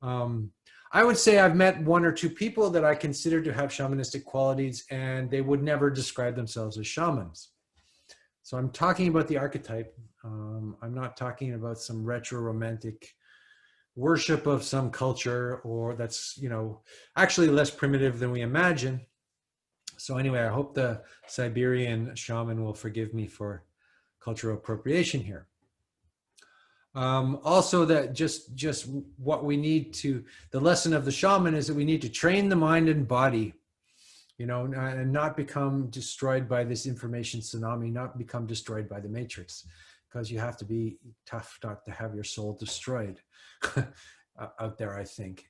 I would say I've met one or two people that I consider to have shamanistic qualities, and they would never describe themselves as shamans. So I'm talking about the archetype. I'm not talking about some retro romantic worship of some culture, or that's, actually less primitive than we imagine. So anyway, I hope the Siberian shaman will forgive me for cultural appropriation here. Also, that just what we need to, the lesson of the shaman is that we need to train the mind and body, and not become destroyed by this information tsunami, not become destroyed by the matrix, because you have to be tough not to have your soul destroyed out there, I think.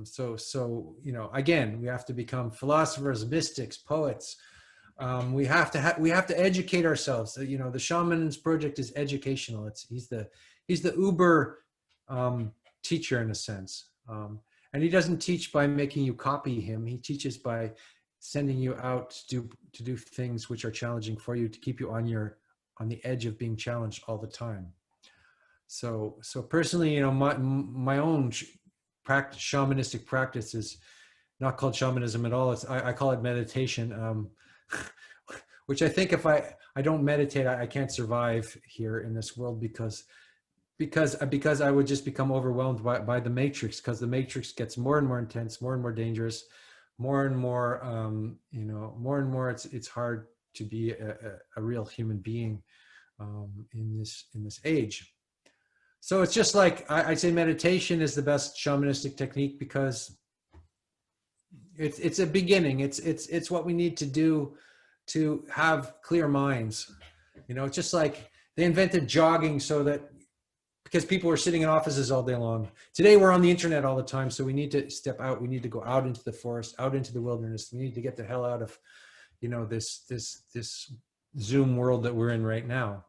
So again, we have to become philosophers, mystics, poets. We have to educate ourselves. The shaman's project is educational. He's the Uber teacher, in a sense. And he doesn't teach by making you copy him. He teaches by sending you out to do things which are challenging for you, to keep you on the edge of being challenged all the time. So personally, my own shamanistic practice is not called shamanism at all. I call it meditation, which I think if I don't meditate, I can't survive here in this world, because I would just become overwhelmed by the matrix, because the matrix gets more and more intense, more and more dangerous, more and more, more and more it's hard to be a real human being in this age. So it's just like, I'd say meditation is the best shamanistic technique, because it's a beginning. It's what we need to do to have clear minds. It's just like they invented jogging because people were sitting in offices all day long. Today we're on the internet all the time, so we need to step out. We need to go out into the forest, out into the wilderness. We need to get the hell out of, this Zoom world that we're in right now.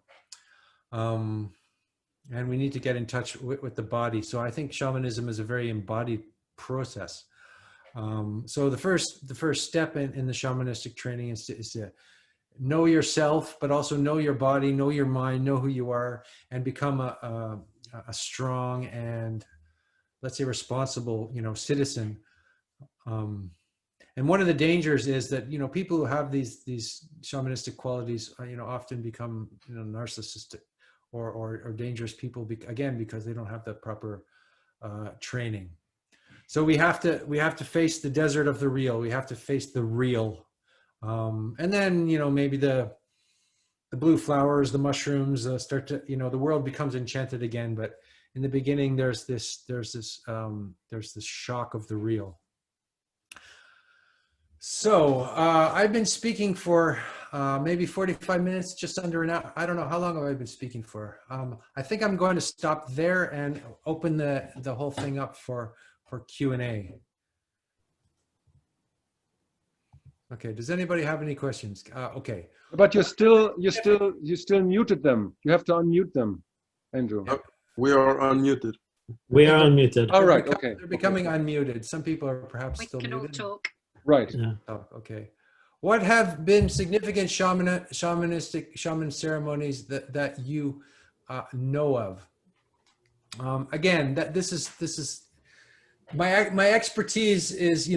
And we need to get in touch with the body. So I think shamanism is a very embodied process. So the first step in the shamanistic training is to know yourself, but also know your body, know your mind, know who you are, and become a strong and, let's say, responsible, citizen. And one of the dangers is that, people who have these shamanistic qualities, often become, narcissistic, or dangerous people, again, because they don't have the proper training. So we have to face the desert of the real. We have to face the real, and then maybe the blue flowers, the mushrooms start to the world becomes enchanted again. But in the beginning, there's this shock of the real. So I've been speaking for maybe 45 minutes, just under an hour. I don't know, how long have I been speaking for? I think I'm going to stop there and open the whole thing up for Q&A. Okay, does anybody have any questions? Okay. But you still muted them. You have to unmute them, Andrew. We are unmuted. We are unmuted. All right, okay. They're becoming unmuted. Some people are perhaps still We can all muted. talk. Right. Yeah. Oh, okay. What have been significant shaman ceremonies that you know of? Again, this is my expertise is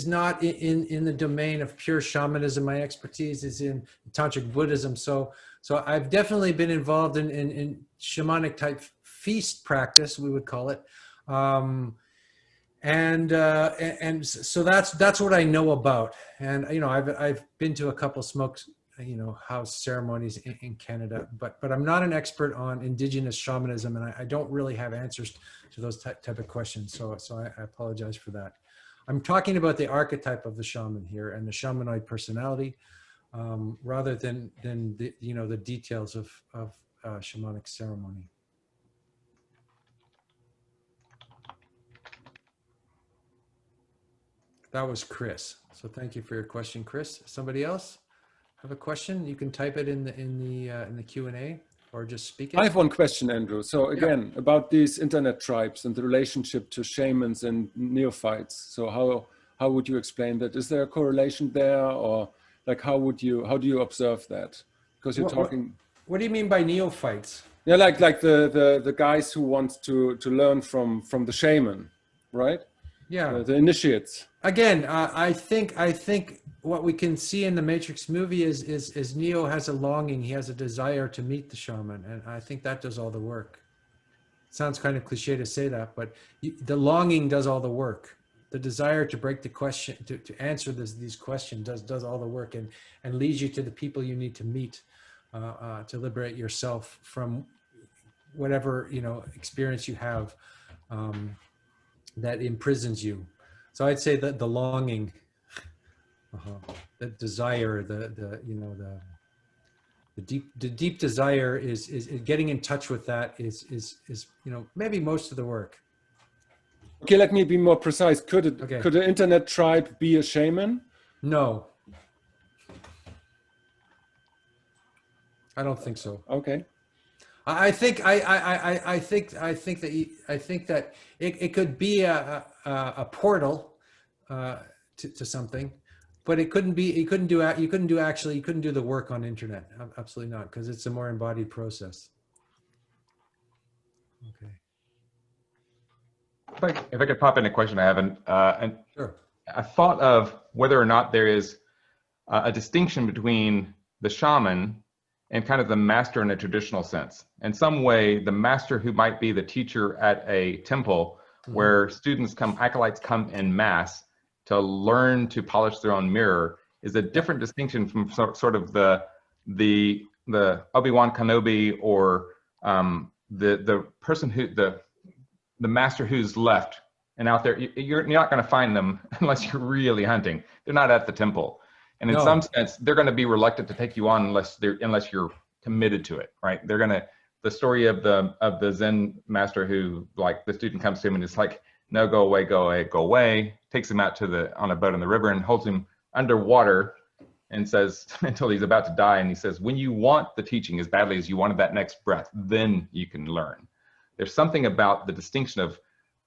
not in the domain of pure shamanism. My expertise is in tantric Buddhism. So I've definitely been involved in shamanic type feast practice, we would call it. And so that's what I know about. And I've been to a couple smokes house ceremonies in Canada, but I'm not an expert on indigenous shamanism, and I don't really have answers to those type of questions. So I apologize for that. I'm talking about the archetype of the shaman here and the shamanoid personality, rather than the details of shamanic ceremony. That was Chris. So thank you for your question, Chris. Somebody else have a question? You can type it in the Q&A or just speak it. I have one question, Andrew. So again, about these internet tribes and the relationship to shamans and neophytes. So how would you explain that? Is there a correlation there, or like how do you observe that? Because you're talking. What do you mean by neophytes? Yeah, like the guys who want to learn from the shaman, right? Yeah, the initiates. Again, I think what we can see in the Matrix movie is Neo has a longing, he has a desire to meet the shaman, and I think that does all the work. It sounds kind of cliche to say that, but the longing does all the work. The desire to break the question, to answer these questions does all the work, and leads you to the people you need to meet to liberate yourself from whatever experience you have that imprisons you. So I'd say that the longing, the desire, the deep desire is getting in touch with that is maybe most of the work. Okay, let me be more precise. Could an internet tribe be a shaman? No, I don't think so. Okay. I think that it could be a portal to something, but you couldn't do the work on internet. Absolutely not, because it's a more embodied process. Okay. If I could pop in a question I haven't, and Sure. I thought of whether or not there is a distinction between the shaman and kind of the master in a traditional sense. In some way, the master who might be the teacher at a temple where students acolytes come en masse to learn to polish their own mirror is a different distinction from sort of the Obi-Wan Kenobi or the person the master who's left and out there. You're not going to find them unless you're really hunting. They're not at the temple. And in some sense, they're going to be reluctant to take you on unless you're committed to it, right? They're going to, the story of the Zen master who, like, the student comes to him and it's like, no, go away, go away, go away, takes him out on a boat in the river and holds him underwater and says, until he's about to die. And he says, when you want the teaching as badly as you wanted that next breath, then you can learn. There's something about the distinction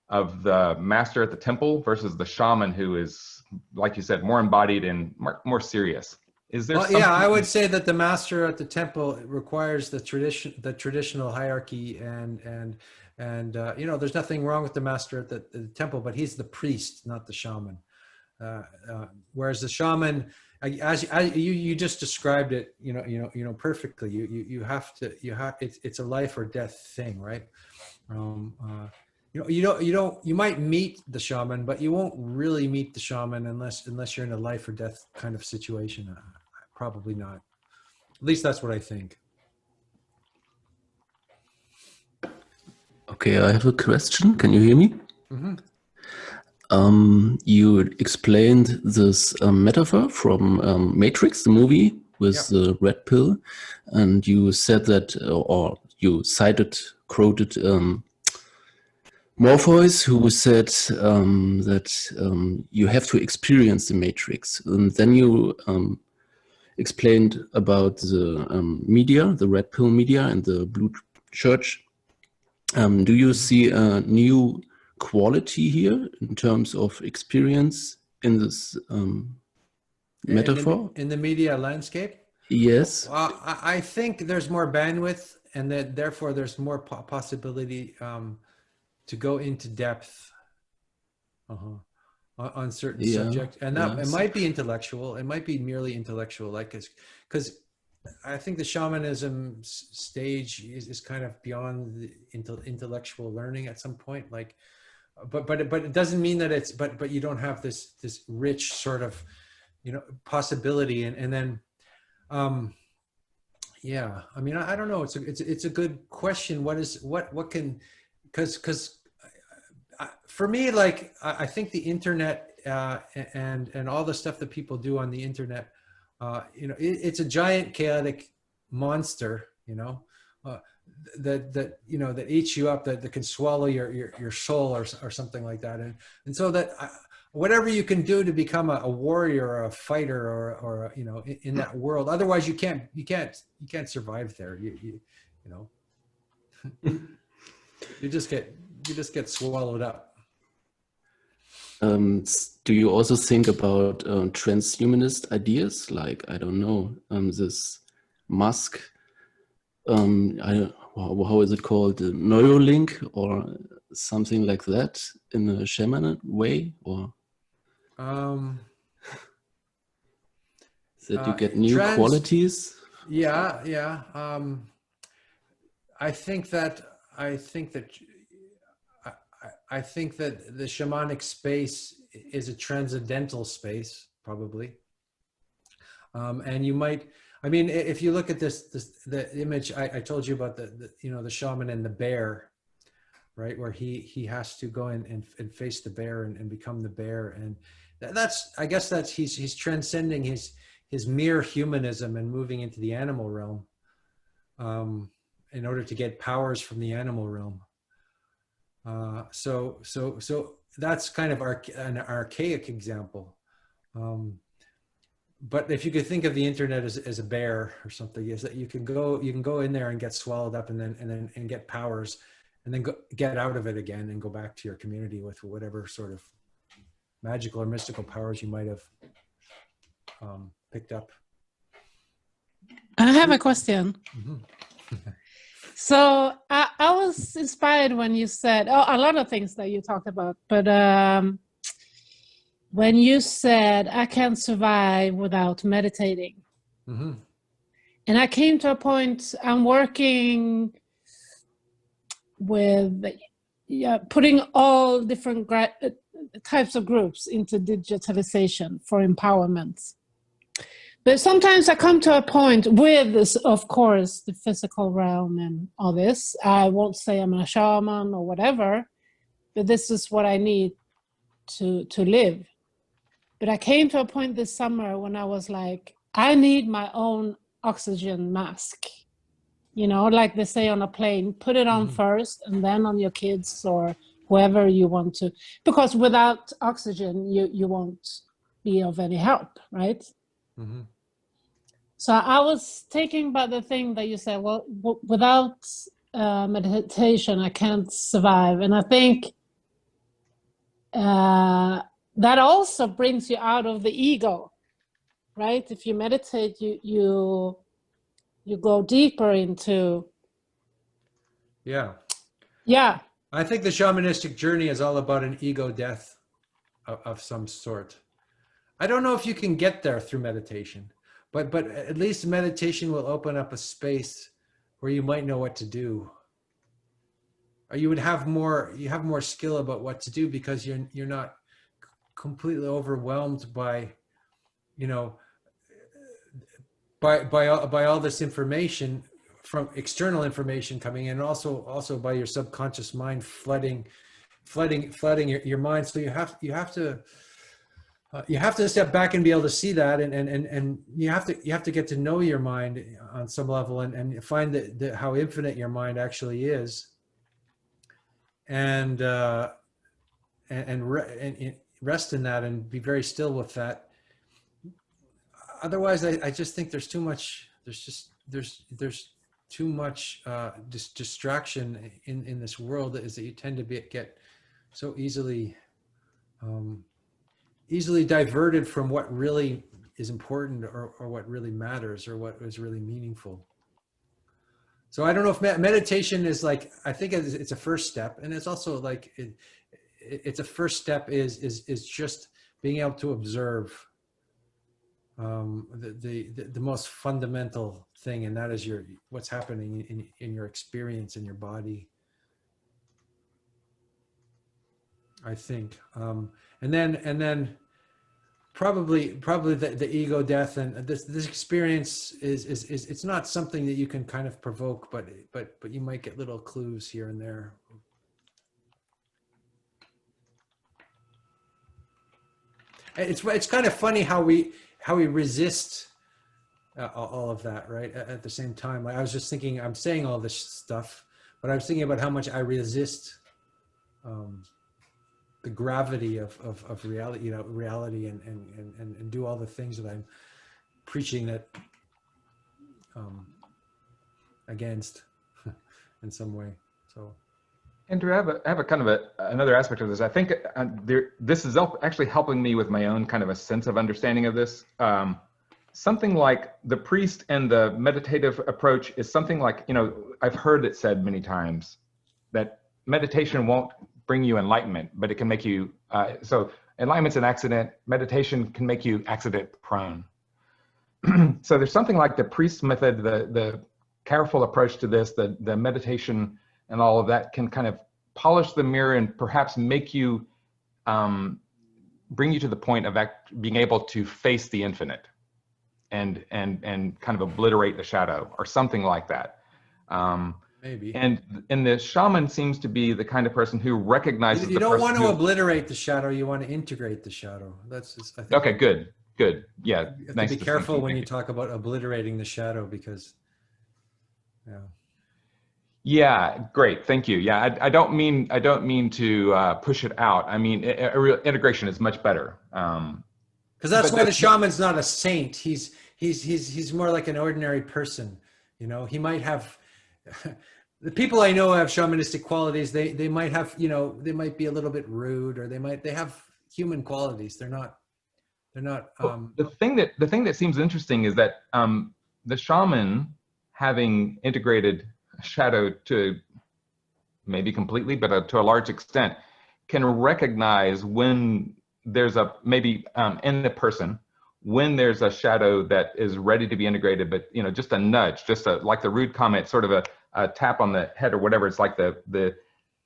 of the master at the temple versus the shaman who is, like you said, more embodied and more serious. Is there? Yeah, I would say that the master at the temple requires the traditional hierarchy, and there's nothing wrong with the master at the temple, but he's the priest, not the shaman. Whereas the shaman you just described it, perfectly. You have it's a life or death thing, right? You might meet the shaman, but you won't really meet the shaman unless you're in a life or death kind of situation. Probably not. At least that's what I think. Okay, I have a question. Can you hear me? Mm-hmm. You explained this metaphor from Matrix, the movie with the red pill, and you said that, or you quoted Morpheus, who said that you have to experience the Matrix. And then you explained about the media, the red pill media and the blue church. Do you see a new quality here in terms of experience in this metaphor? In the media landscape? Yes. I think there's more bandwidth, and that therefore there's more possibility to go into depth on certain subjects, and that it might be intellectual. It might be merely intellectual, like because I think the shamanism stage is kind of beyond the intellectual learning at some point. Like, but it doesn't mean that it's but you don't have this rich sort of possibility, and then yeah. I mean, I don't know. It's a good question. What can because for me, like I think the internet and all the stuff that people do on the internet, it's a giant chaotic monster, that eats you up, that can swallow your soul or something like that, and so that whatever you can do to become a warrior or a fighter or in that world, otherwise you can't survive there. You just get swallowed up. Do you also think about transhumanist ideas, like, I don't know, this Musk, how is it called, Neuralink or something like that, in a shaman way, or that you get new qualities? Yeah. I think that the shamanic space is a transcendental space, probably. And you might, I mean, if you look at the image I told you about, the shaman and the bear, right, where he has to go in and face the bear and become the bear, and I guess that's he's transcending his mere humanism and moving into the animal realm, in order to get powers from the animal realm. So that's kind of an archaic example. But if you could think of the internet as a bear or something, is that you can go in there and get swallowed up and get powers, and then get out of it again and go back to your community with whatever sort of magical or mystical powers you might have picked up. I have a question. Mm-hmm. So I was inspired when you said, a lot of things that you talked about, but when you said, I can't survive without meditating. Mm-hmm. And I came to a point, I'm working with putting all different types of groups into digitalization for empowerment. But sometimes I come to a point with this, of course, the physical realm and all this. I won't say I'm a shaman or whatever, but this is what I need to live. But I came to a point this summer when I was like, I need my own oxygen mask. Like they say on a plane, put it on first and then on your kids or whoever you want to. Because without oxygen, you won't be of any help, right? Mm-hmm. So I was thinking about the thing that you said, well, without meditation, I can't survive. And I think that also brings you out of the ego, right? If you meditate, you go deeper into... Yeah. I think the shamanistic journey is all about an ego death of some sort. I don't know if you can get there through meditation, but at least meditation will open up a space where you might know what to do. Or you would have more skill about what to do, because you're not completely overwhelmed by, you know, by all this information, from external information coming in, also by your subconscious mind flooding your mind. So you have to step back and be able to see that, and you have to get to know your mind on some level, and find that how infinite your mind actually is, and rest in that and be very still with that. Otherwise, I just think there's too much. There's too much distraction in this world, is that you tend to get so easily diverted from what really is important, or what really matters, or what is really meaningful. So I don't know if meditation is like, I think it's a first step, and it's also like it's a first step is just being able to observe the most fundamental thing, and that is what's happening in your experience, in your body, I think. And then probably the ego death, and this experience is it's not something that you can kind of provoke, but you might get little clues here and there. It's kind of funny how we resist all of that, right? At the same time, like I was just thinking, I'm saying all this stuff, but I was thinking about how much I resist the gravity of reality, reality, and do all the things that I'm preaching that against in some way. So, Andrew, I have a kind of another aspect of this. I think this is actually helping me with my own kind of a sense of understanding of this. Something like the priest and the meditative approach is something like, I've heard it said many times that meditation won't bring you enlightenment, but it can make you, so enlightenment's an accident, meditation can make you accident prone. So there's something like the priest method, the careful approach to this, the meditation and all of that can kind of polish the mirror and perhaps make you, bring you to the point of being able to face the infinite and kind of obliterate the shadow or something like that. Maybe. And the shaman seems to be the kind of person who recognizes you don't want to obliterate the shadow, you want to integrate the shadow. That's just, I think. Okay, good. Yeah. You have to be careful when you talk about obliterating the shadow, because, yeah. Yeah, great. Thank you. Yeah, I don't mean to push it out. I mean, integration is much better. Because that's why the shaman's not a saint. He's more like an ordinary person. He might have. The people I know have shamanistic qualities. They might have, they might be a little bit rude, or they have human qualities. They're not. Well, the thing that seems interesting is that the shaman, having integrated shadow to maybe completely, but to a large extent, can recognize when there's maybe in the person, when there's a shadow that is ready to be integrated, but just a nudge, like the rude comment, sort of a tap on the head or whatever. It's like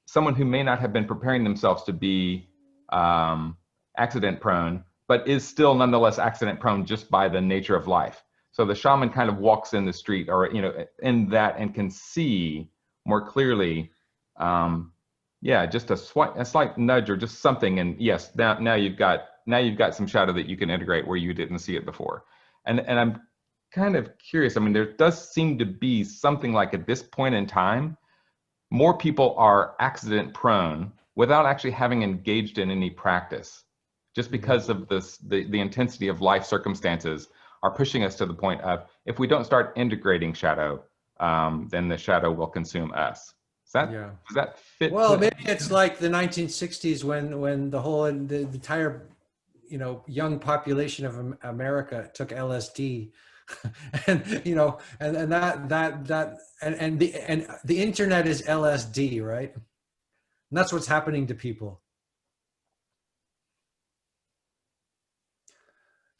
someone who may not have been preparing themselves to be accident prone, but is still nonetheless accident prone just by the nature of life. So the shaman kind of walks in the street, or in that, and can see more clearly. Just a slight nudge or just something, and yes, now you've got some shadow that you can integrate where you didn't see it before. And I'm kind of curious. I mean, there does seem to be something like, at this point in time, more people are accident prone without actually having engaged in any practice, just because of the intensity of life circumstances are pushing us to the point of, if we don't start integrating shadow, then the shadow will consume us. Does that fit? Well, maybe it's like the 1960s when the entire young population of America took LSD, and the internet is LSD, right? And that's what's happening to people.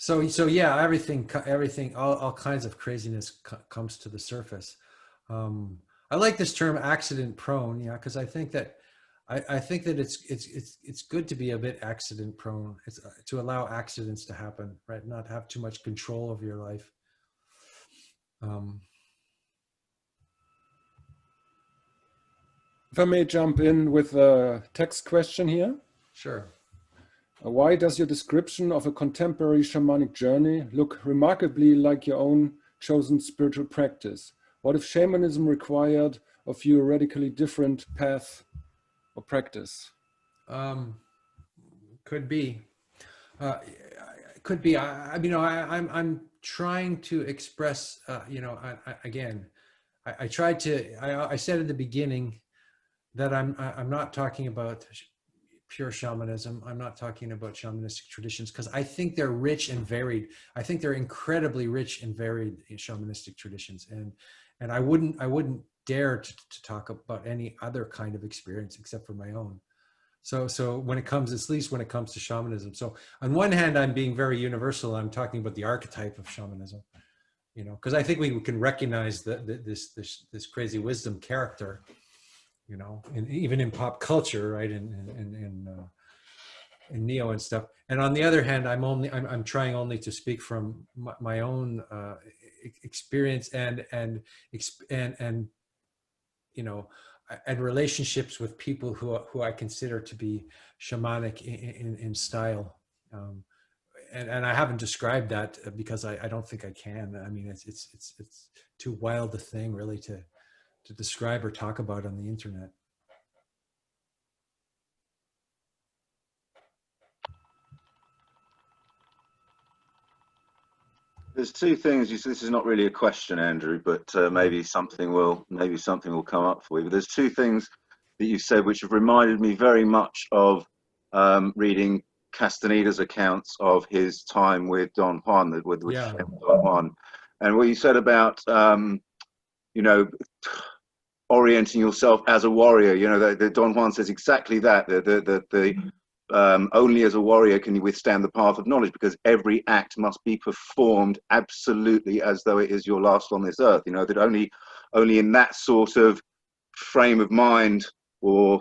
So yeah, everything, all kinds of craziness comes to the surface. I like this term accident prone, yeah, because I think that it's good to be a bit accident prone. It's to allow accidents to happen, right? Not have too much control of your life. If I may jump in with a text question here. Sure. Why does your description of a contemporary shamanic journey look remarkably like your own chosen spiritual practice? What if shamanism required of you a radically different path or practice? Could be. Could be. I'm trying to express. I tried to. I said at the beginning that I'm not talking about pure shamanism. I'm not talking about shamanistic traditions because I think they're rich and varied. I think they're incredibly rich and varied in shamanistic traditions, and I wouldn't dare to talk about any other kind of experience except for my own. So when it comes, at least when it comes to shamanism. So on one hand, I'm being very universal. I'm talking about the archetype of shamanism, because I think we can recognize this crazy wisdom character, and even in pop culture, right? In Neo and stuff. And on the other hand, I'm trying only to speak from my own experience and and relationships with people who I consider to be shamanic in style. And I haven't described that because I don't think I can. I mean, it's too wild a thing really to describe or talk about on the internet. There's two things. This is not really a question, Andrew, but maybe something will come up for you. But there's two things that you said which have reminded me very much of reading Castaneda's accounts of his time with Don Juan, with Don Juan, and what you said about orienting yourself as a warrior. The Don Juan says exactly that. Only as a warrior can you withstand the path of knowledge, because every act must be performed absolutely as though it is your last on this earth. That only in that sort of frame of mind, or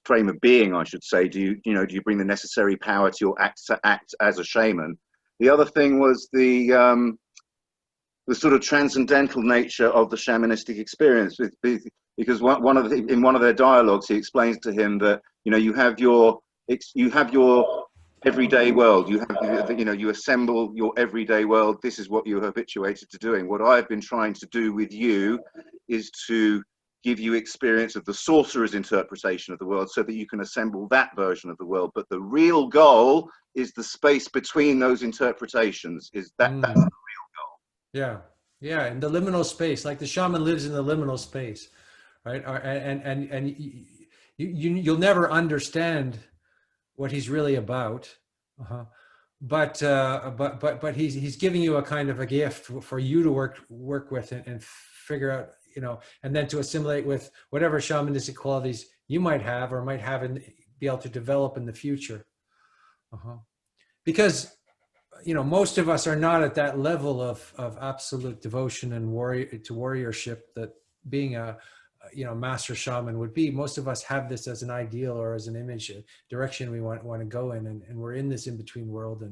frame of being, I should say, do you bring the necessary power to your act as a shaman. The other thing was the sort of transcendental nature of the shamanistic experience, because in one of their dialogues, he explains to him that you have your everyday world. You assemble your everyday world. This is what you're habituated to doing. What I've been trying to do with you is to give you experience of the sorcerer's interpretation of the world, so that you can assemble that version of the world. But the real goal is the space between those interpretations. That's the real goal. Yeah, in the liminal space, like the shaman lives in the liminal space, right? And you'll never understand what he's really about, but he's giving you a kind of a gift for you to work with and figure out, and then to assimilate with whatever shamanistic qualities you might have or might have and be able to develop in the future. Because most of us are not at that level of absolute devotion and warriorship that being a master shaman would be. Most of us have this as an ideal or as an image, a direction we want to go in, and we're in this in-between world,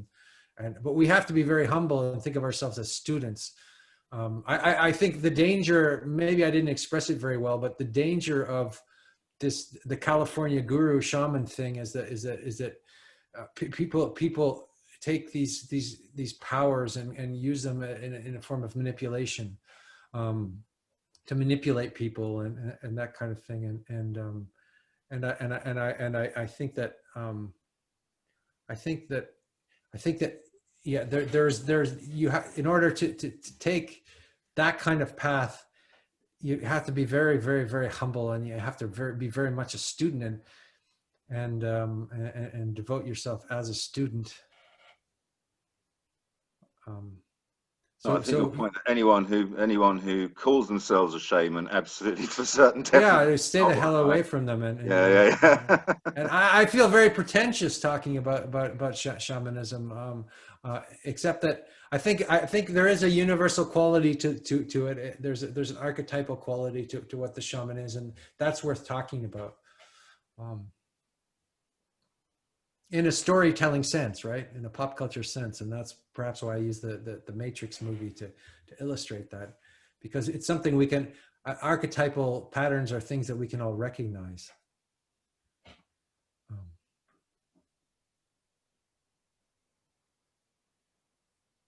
but we have to be very humble and think of ourselves as students. I think the danger, maybe I didn't express it very well, but the danger of the California guru shaman thing is that people take these powers and use them in a form of manipulation, to manipulate people and that kind of thing. I think that in order to take that kind of path, you have to be very, very, very humble, and you have to be very much a student and devote yourself as a student. So, I think your point that anyone who calls themselves a shaman, absolutely for certain, yeah, stay the hell away from them. And yeah. And I feel very pretentious talking about shamanism, except that I think there is a universal quality to it. There's an archetypal quality to what the shaman is, and that's worth talking about. In a storytelling sense, right? In a pop culture sense. And that's perhaps why I use the Matrix movie to illustrate that, because it's something we can, archetypal patterns are things that we can all recognize.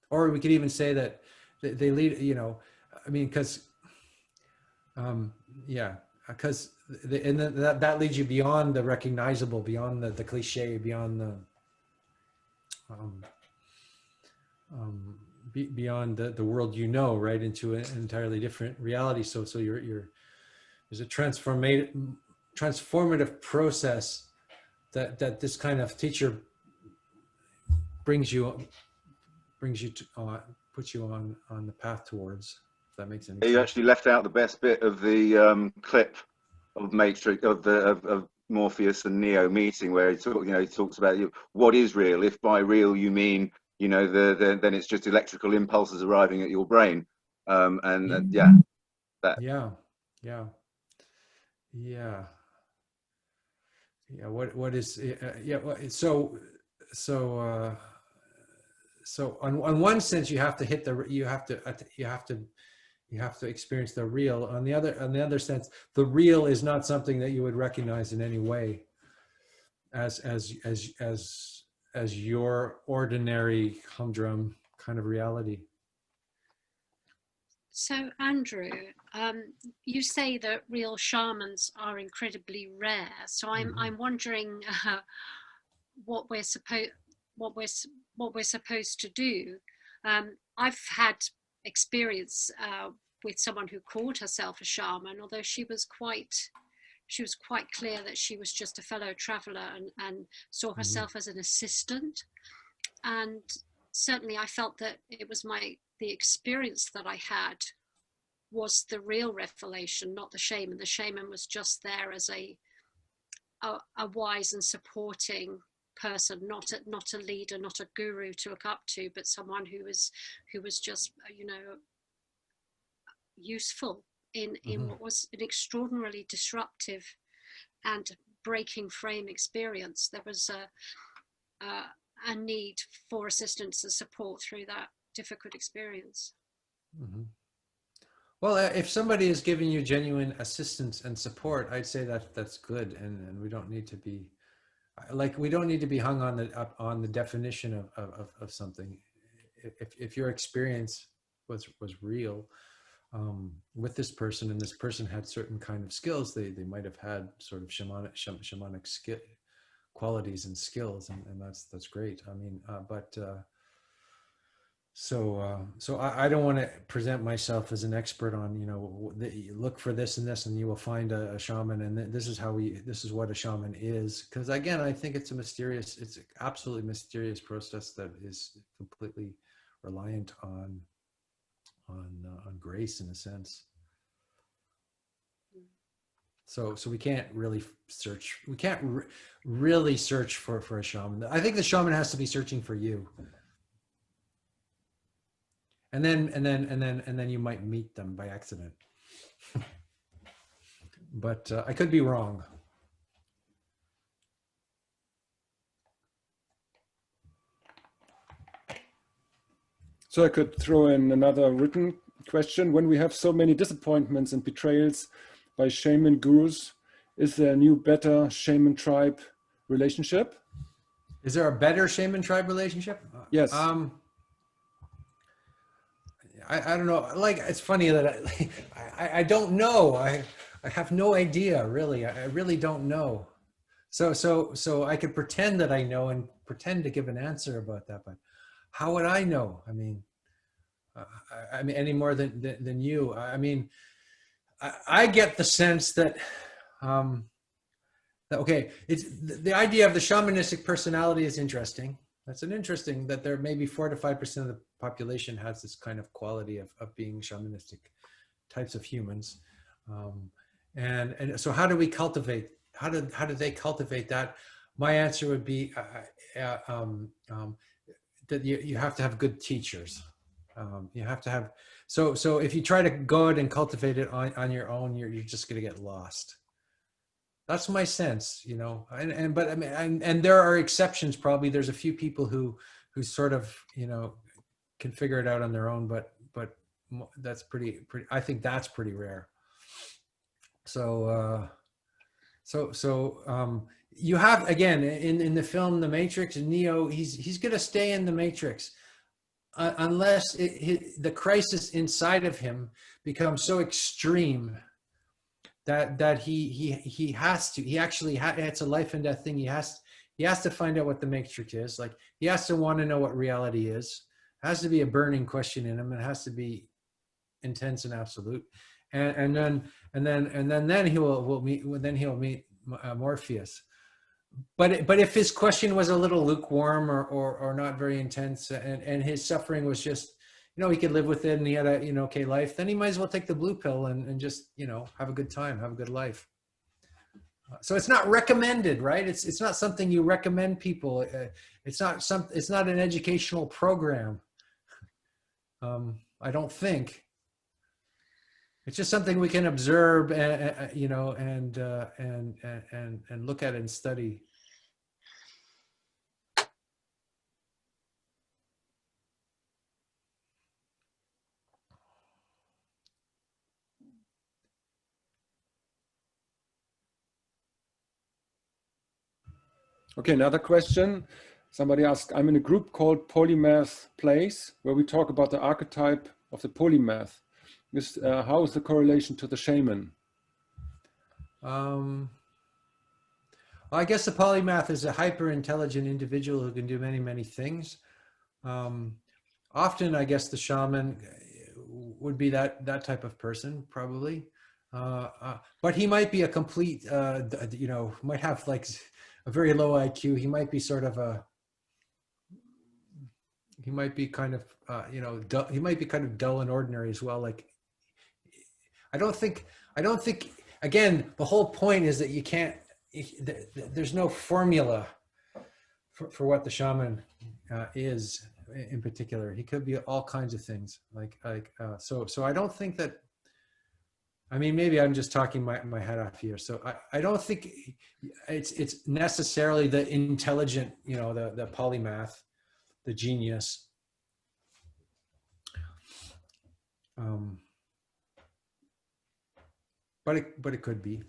Or we could even say that they lead, you know, I mean, because, yeah, because and that leads you beyond the recognizable, beyond the cliche, beyond the beyond the world, you know, right, into an entirely different reality. So there's a transformative process that this kind of teacher brings you to puts you on the path towards. If that makes any sense. You actually left out the best bit of the clip of Matrix of Morpheus and Neo meeting, where he talks about what is real. If by real you mean then it's just electrical impulses arriving at your brain, and yeah, that. Yeah. What is so on one sense you have to hit you have to experience the real. On the other sense, the real is not something that you would recognize in any way as your ordinary humdrum kind of reality. So Andrew, you say that real shamans are incredibly rare. So I'm wondering what we're supposed to do. I've had experience with someone who called herself a shaman, although she was quite clear that she was just a fellow traveler and saw herself as an assistant. And certainly I felt that it was the experience that I had was the real revelation, not the shaman. The shaman was just there as a wise and supporting person, not a leader, not a guru to look up to, but someone who was just, useful in what was an extraordinarily disruptive and breaking frame experience. There was a need for assistance and support through that difficult experience. Well, if somebody is giving you genuine assistance and support, I'd say that's good, and we don't need to be hung on the definition of something. If your experience was real with this person, and this person had certain kind of skills, they might have had sort of shamanic qualities and skills, and that's great. I mean, so I don't want to present myself as an expert on, look for this and this and you will find a shaman, and this is what a shaman is. Because again, I think it's it's an absolutely mysterious process that is completely reliant on grace in a sense. So we can't really search. We can't really search for a shaman. I think the shaman has to be searching for you. And then you might meet them by accident. But I could be wrong. So I could throw in another written question. When we have so many disappointments and betrayals by shaman gurus, is there a new, better shaman tribe relationship? Is there a better shaman tribe relationship? Yes. I don't know. Like, it's funny that I don't know. I have no idea, really. I really don't know. So I could pretend that I know and pretend to give an answer about that, but how would I know? I mean, any more than you. I mean, I get the sense that okay, it's the idea of the shamanistic personality is interesting. That's an interesting that there maybe 4 to 5% of the population has this kind of quality of being shamanistic types of humans. And so how do we cultivate, how do they cultivate that? My answer would be that you have to have good teachers. You have to have, so if you try to go out and cultivate it on your own, you're just going to get lost. That's my sense, you know, but I mean, and there are exceptions. Probably there's a few people who sort of, you know, can figure it out on their own, but that's pretty, I think that's pretty rare. So you have, again, in the film The Matrix, Neo, he's going to stay in the Matrix unless the crisis inside of him becomes so extreme that he has to, it's a life and death thing. He has to find out what the Matrix is. Like, he has to want to know what reality is. It has to be a burning question in him. It has to be intense and absolute. And then he'll meet Morpheus. But if his question was a little lukewarm or not very intense, and his suffering was just, you know, he could live with it and he had a, you know, okay life, then he might as well take the blue pill and just, you know, have a good time, have a good life. So it's not recommended, right? It's not something you recommend people. It's not an educational program. I don't think. It's just something we can observe, you know, and look at and study. Okay, another question. Somebody asked, I'm in a group called Polymath Place, where we talk about the archetype of the polymath. How is the correlation to the shaman? Well, I guess the polymath is a hyper-intelligent individual who can do many, many things. Often, I guess the shaman would be that type of person, probably. But he might be a complete, you know, might have like a very low IQ. He might be sort of he might be kind of, you know, dull, he might be kind of dull and ordinary as well. Like, I don't think, again, the whole point is that you can't, there's no formula for what the shaman is in particular. He could be all kinds of things. So I don't think that, I mean, maybe I'm just talking my head off here. So I don't think it's necessarily the intelligent, you know, the polymath, the genius. But it could be.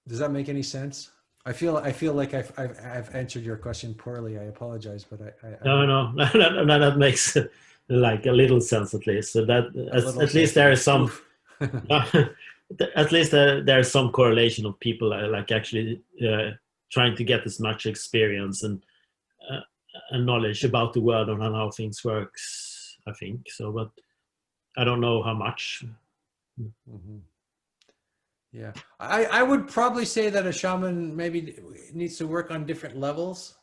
Does that make any sense? I feel like I've answered your question poorly. I apologize, but No, that makes like a little sense at least. So that at least there is some at least there is some correlation of people like actually trying to get as much experience and knowledge about the world and how things works. I think so, but I don't know how much. Mm-hmm. Yeah, I would probably say that a shaman maybe needs to work on different levels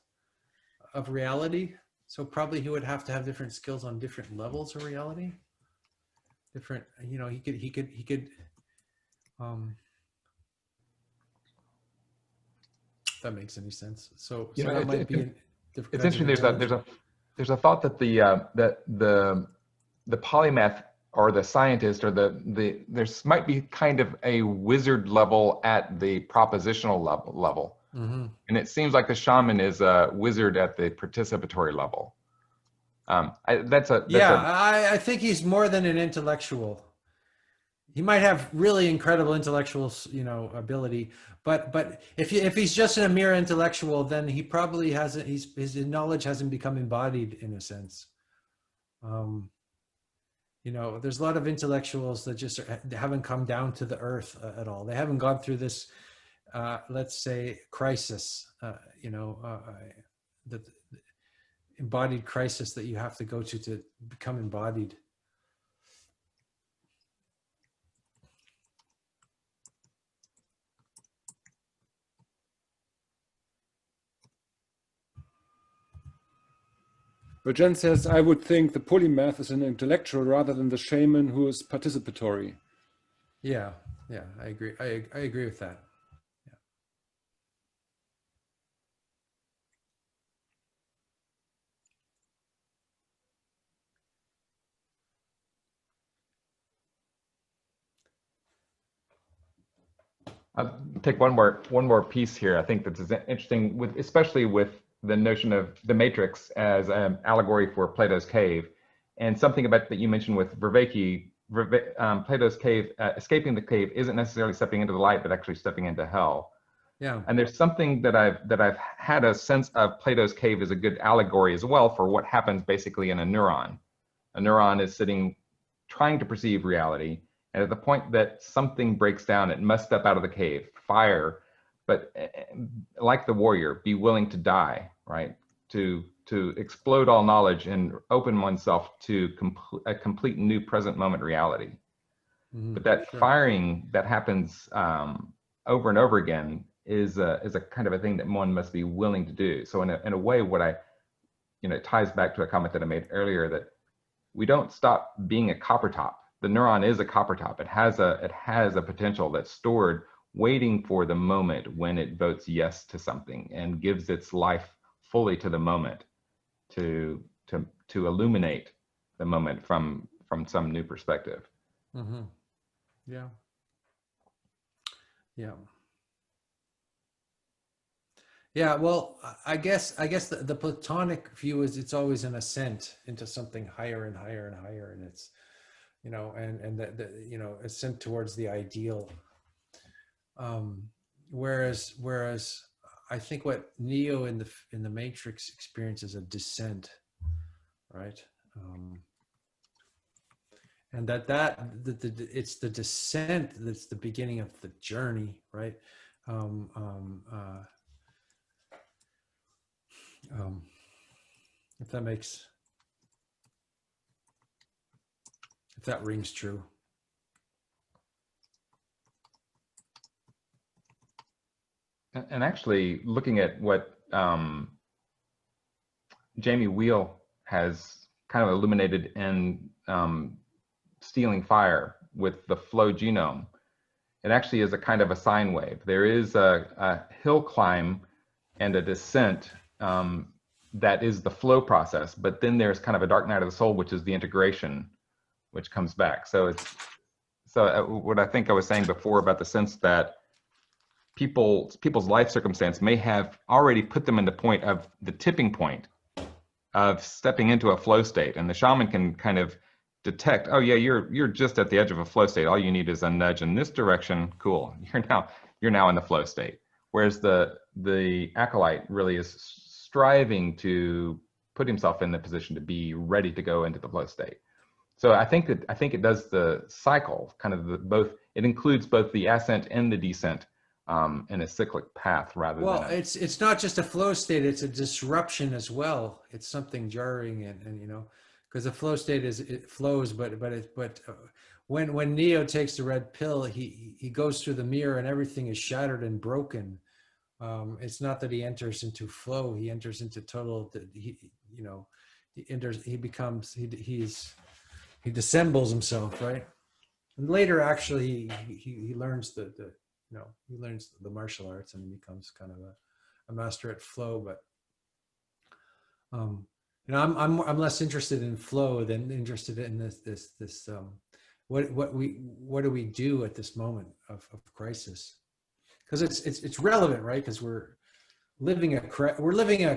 of reality. So probably he would have to have different skills on different levels of reality. Different, you know, he could. If that makes any sense. So that might be. It's interesting. There's a thought that the polymath or the scientist or there might be kind of a wizard level at the propositional level. Mm-hmm. And it seems like the shaman is a wizard at the participatory level. I think he's more than an intellectual. He might have really incredible intellectual, you know, ability, but if he's just a mere intellectual, then he probably hasn't. His knowledge hasn't become embodied in a sense. You know, there's a lot of intellectuals that just haven't come down to the earth at all. They haven't gone through this, let's say, crisis. You know, the embodied crisis that you have to go to become embodied. But Jen says, I would think the polymath is an intellectual rather than the shaman who is participatory. Yeah, yeah, I agree. I agree with that. I'll take one more piece here. I think that's interesting, with especially with the notion of the matrix as an allegory for Plato's cave, and something about that you mentioned with Vervaeke. Plato's cave, escaping the cave isn't necessarily stepping into the light, but actually stepping into hell. Yeah. And there's something that I've had a sense of Plato's cave as a good allegory as well for what happens basically in a neuron. A neuron is sitting, trying to perceive reality. And at the point that something breaks down, it must step out of the cave, fire, but like the warrior, be willing to die, right? To explode all knowledge and open oneself to a complete new present moment reality. Mm-hmm. But that firing that happens over and over again is a kind of a thing that one must be willing to do. So in a way, what it ties back to a comment that I made earlier, that we don't stop being a copper top. The neuron is a copper top. It has a potential that's stored, waiting for the moment when it votes yes to something and gives its life fully to the moment, to illuminate the moment from some new perspective. Mm-hmm. Yeah. Yeah. Yeah. Well, I guess the Platonic view is it's always an ascent into something higher and higher and higher, and it's, and the ascent towards the ideal. Whereas I think what Neo in the Matrix experiences a descent, right? And it's the descent that's the beginning of the journey, right? If that rings true. And actually, looking at what Jamie Wheel has kind of illuminated in Stealing Fire with the flow genome, it actually is a kind of a sine wave. There is a hill climb and a descent that is the flow process, but then there's kind of a dark night of the soul, which is the integration, which comes back. So what I think I was saying before about the sense that people's life circumstance may have already put them in the point of the tipping point of stepping into a flow state, and the shaman can kind of detect, oh yeah, you're just at the edge of a flow state. All you need is a nudge in this direction. Cool, you're now in the flow state. Whereas the acolyte really is striving to put himself in the position to be ready to go into the flow state. So I think it does the cycle, kind of it includes both the ascent and the descent in a cyclic path rather than. Well, it's not just a flow state; it's a disruption as well. It's something jarring, and because the flow state it flows, but when Neo takes the red pill, he goes through the mirror and everything is shattered and broken. It's not that he enters into flow; he enters into total. He dissembles himself, right? And later, actually, he learns he learns the martial arts and he becomes kind of a master at flow. But I'm less interested in flow than interested in this what do we do at this moment of crisis? Because it's relevant, right? Because we're living a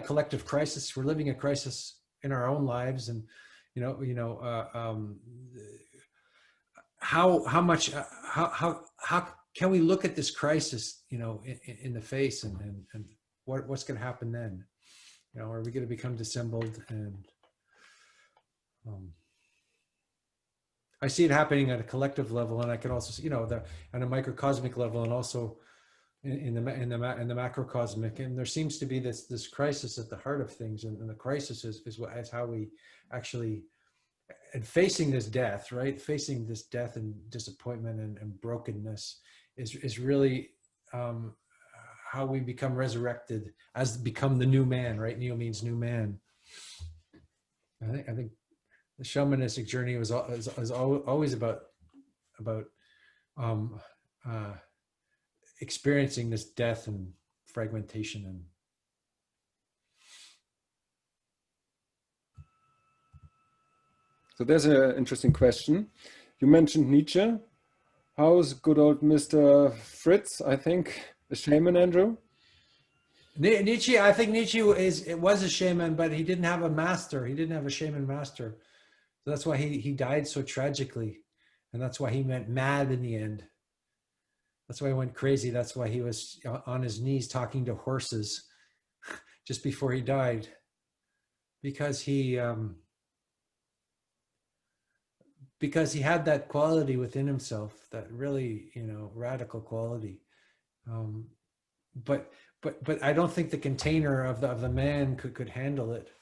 collective crisis. We're living a crisis in our own lives, and how can we look at this crisis, in the face, and what's going to happen then? Are we going to become dissembled? And I see it happening at a collective level, and I can also see, on a microcosmic level, and also in the macrocosmic. And there seems to be this crisis at the heart of things, and the crisis is how we actually. And facing this death, right? Facing this death and disappointment and brokenness is really how we become resurrected, become the new man, right? Neo means new man. I think the shamanistic journey is always about experiencing this death and fragmentation. And so there's an interesting question. You mentioned Nietzsche. How's good old Mr. Fritz, I think, a shaman, Andrew? Nietzsche, I think Nietzsche was a shaman, but he didn't have a master. He didn't have a shaman master. So that's why he died so tragically. And that's why he went mad in the end. That's why he went crazy. That's why he was on his knees talking to horses just before he died. Because he had that quality within himself, that really, radical quality. But I don't think the container of the man could handle it.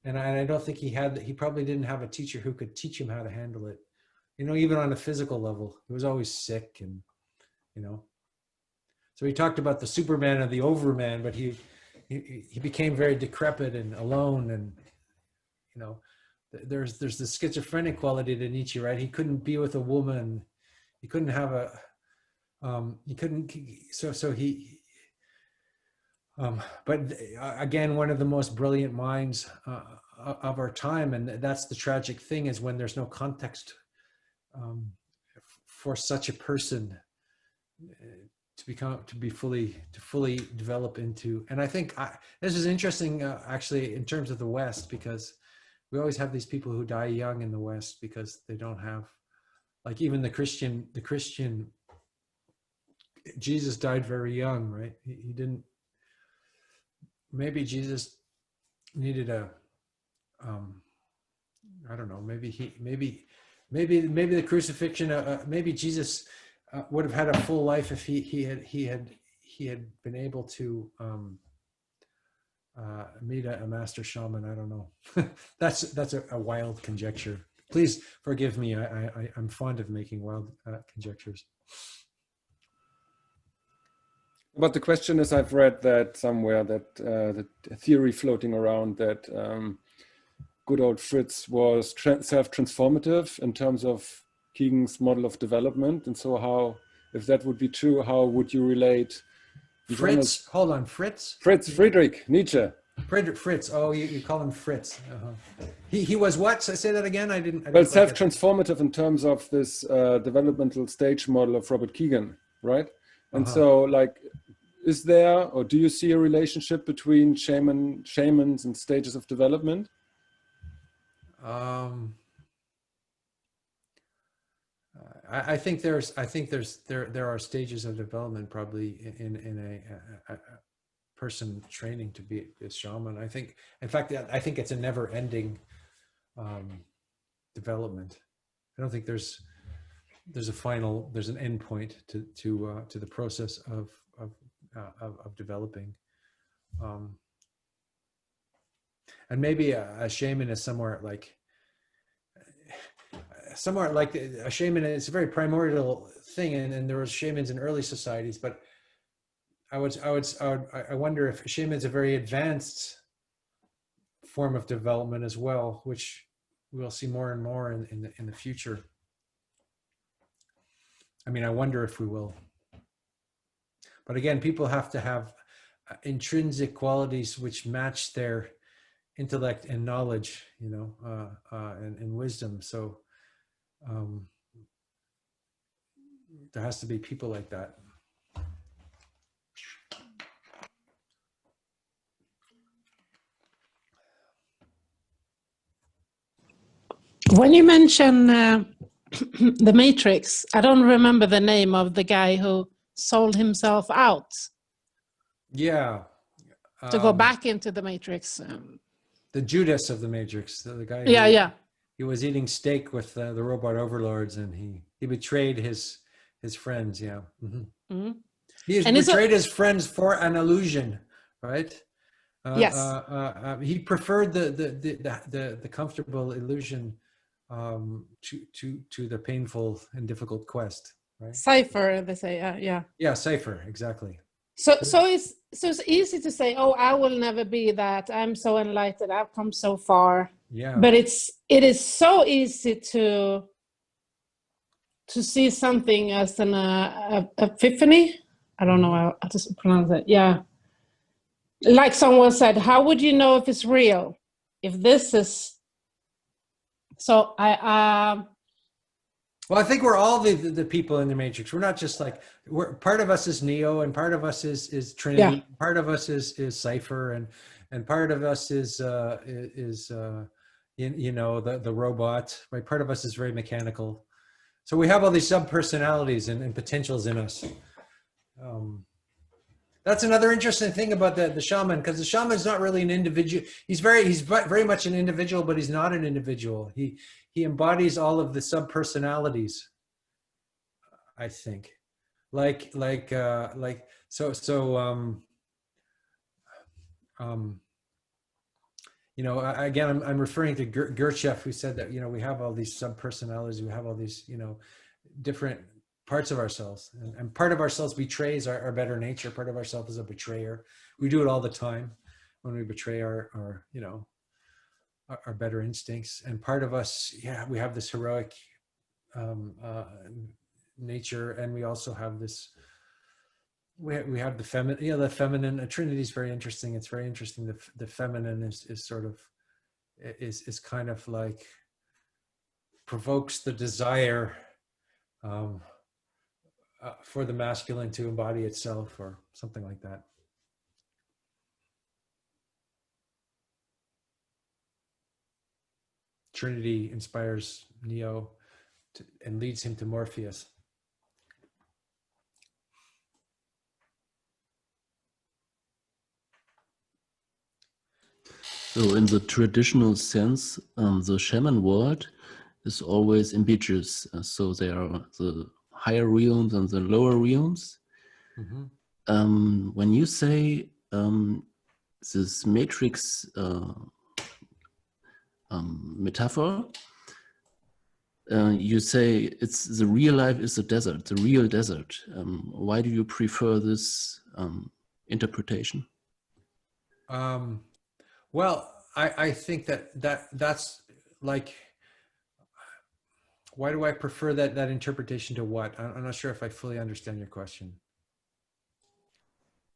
And I don't think he probably didn't have a teacher who could teach him how to handle it. Even on a physical level, he was always sick and, so he talked about the Superman and the Overman, but he became very decrepit and alone. And, there's the schizophrenic quality to Nietzsche, right? He couldn't be with a woman. He couldn't have but again, one of the most brilliant minds of our time, and that's the tragic thing, is when there's no context for such a person to fully develop into. And I think this is interesting, actually, in terms of the West, because we always have these people who die young in the West because they don't have, like, even the Christian. Jesus died very young, right? He didn't. Maybe Jesus needed I don't know. Maybe the crucifixion. Maybe Jesus would have had a full life if he had been able to meet a master shaman. I don't know. That's a wild conjecture. Please forgive me. I'm fond of making wild conjectures. But the question is, I've read that somewhere that the theory floating around that good old Fritz was self-transformative in terms of Keegan's model of development. And so if that would be true, how would you relate? Fritz, hold on, Fritz? Friedrich Nietzsche. Fritz, oh, you call him Fritz. Uh-huh. He was what? So say that again, I didn't well, self-transformative in terms of this developmental stage model of Robert Keegan, right? And so, like, is there, or do you see a relationship between shamans and stages of development? I think there are stages of development probably in a person training to be a shaman. I think, in fact, I think it's a never-ending development. I don't think there's an end point to the process of developing. And maybe a shaman is somewhere like a shaman. It's a very primordial thing, and there were shamans in early societies. But I wonder if shaman is a very advanced form of development as well, which we'll see more and more in the future. I mean, I wonder if we will. But again, people have to have intrinsic qualities which match their intellect and knowledge, and wisdom. So there has to be people like that. When you mention the Matrix, I don't remember the name of the guy who sold himself out. Yeah. To go back into the Matrix. The Judas of the Matrix, the guy. Yeah. He was eating steak with the robot overlords, and he betrayed his friends. Yeah. Mm-hmm. Mm-hmm. He betrayed his friends for an illusion, right? Yes. He preferred the comfortable illusion to the painful and difficult quest, right? Cipher, they say, yeah. Yeah, cipher, exactly. So it's easy to say, oh, I will never be that. I'm so enlightened. I've come so far. Yeah. But it is so easy to see something as an epiphany. I don't know how to pronounce it. Yeah. Like someone said, how would you know if it's real? If this is... So well, I think we're all the people in the Matrix. We're not just like, part of us is Neo, and part of us is Trinity. Yeah. Part of us is Cypher, and part of us is you know, the robot. Right? Part of us is very mechanical. So we have all these sub-personalities and potentials in us. That's another interesting thing about the shaman, because the shaman is not really an individual. He's very much an individual, but he's not an individual. He embodies all of the sub-personalities, I think. You know, again, I'm referring to Gurdjieff, who said that, you know, we have all these sub-personalities, we have all these, you know, different parts of ourselves, and part of ourselves betrays our better nature. Part of ourselves is a betrayer. We do it all the time when we betray our you know, our better instincts. And part of us, yeah, we have this heroic nature, and we also have this, we have the feminine, you know, the feminine. Trinity is very interesting. It's very interesting. The feminine is sort of, is kind of like, provokes the desire for the masculine to embody itself, or something like that. Trinity inspires Neo and leads him to Morpheus. So in the traditional sense, the shaman world is always ambiguous. So there are the higher realms and the lower realms. Mm-hmm. When you say this matrix metaphor, you say it's the real life is the desert, the real desert. Why do you prefer this interpretation? Well, I think that's like, why do I prefer that interpretation to what? I'm not sure if I fully understand your question.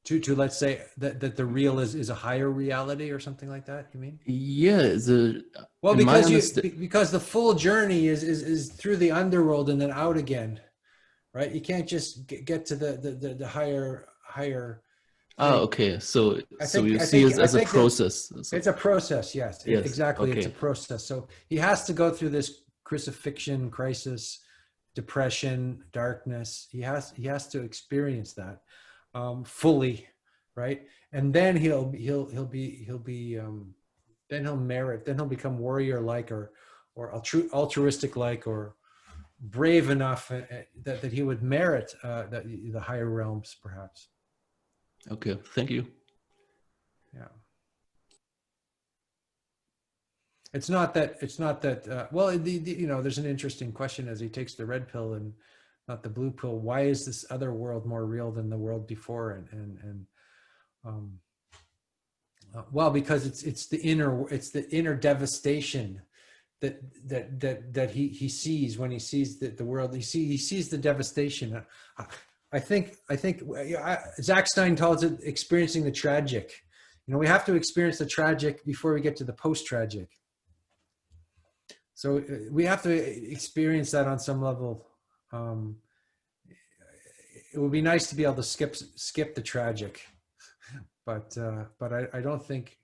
To let's say that the real is a higher reality or something like that, you mean? Yeah, well, because the full journey is through the underworld and then out again, right? You can't just get to the higher. Oh, okay. So you see it as a process. It's a process, yes. Yes. Exactly, Okay. It's a process. So he has to go through this crucifixion, crisis, depression, darkness. He has to experience that fully, right? And then he'll merit. Then he'll become warrior-like or altruistic-like or brave enough that he would merit the higher realms, perhaps. Okay, thank you. Yeah. It's not that, well, you know, there's an interesting question as he takes the red pill and not the blue pill. Why is this other world more real than the world before? Well, because it's the inner devastation that he sees when he sees the world. He sees the devastation. I think Zach Stein calls it experiencing the tragic. You know, we have to experience the tragic before we get to the post-tragic. So we have to experience that on some level. It would be nice to be able to skip the tragic, but I don't think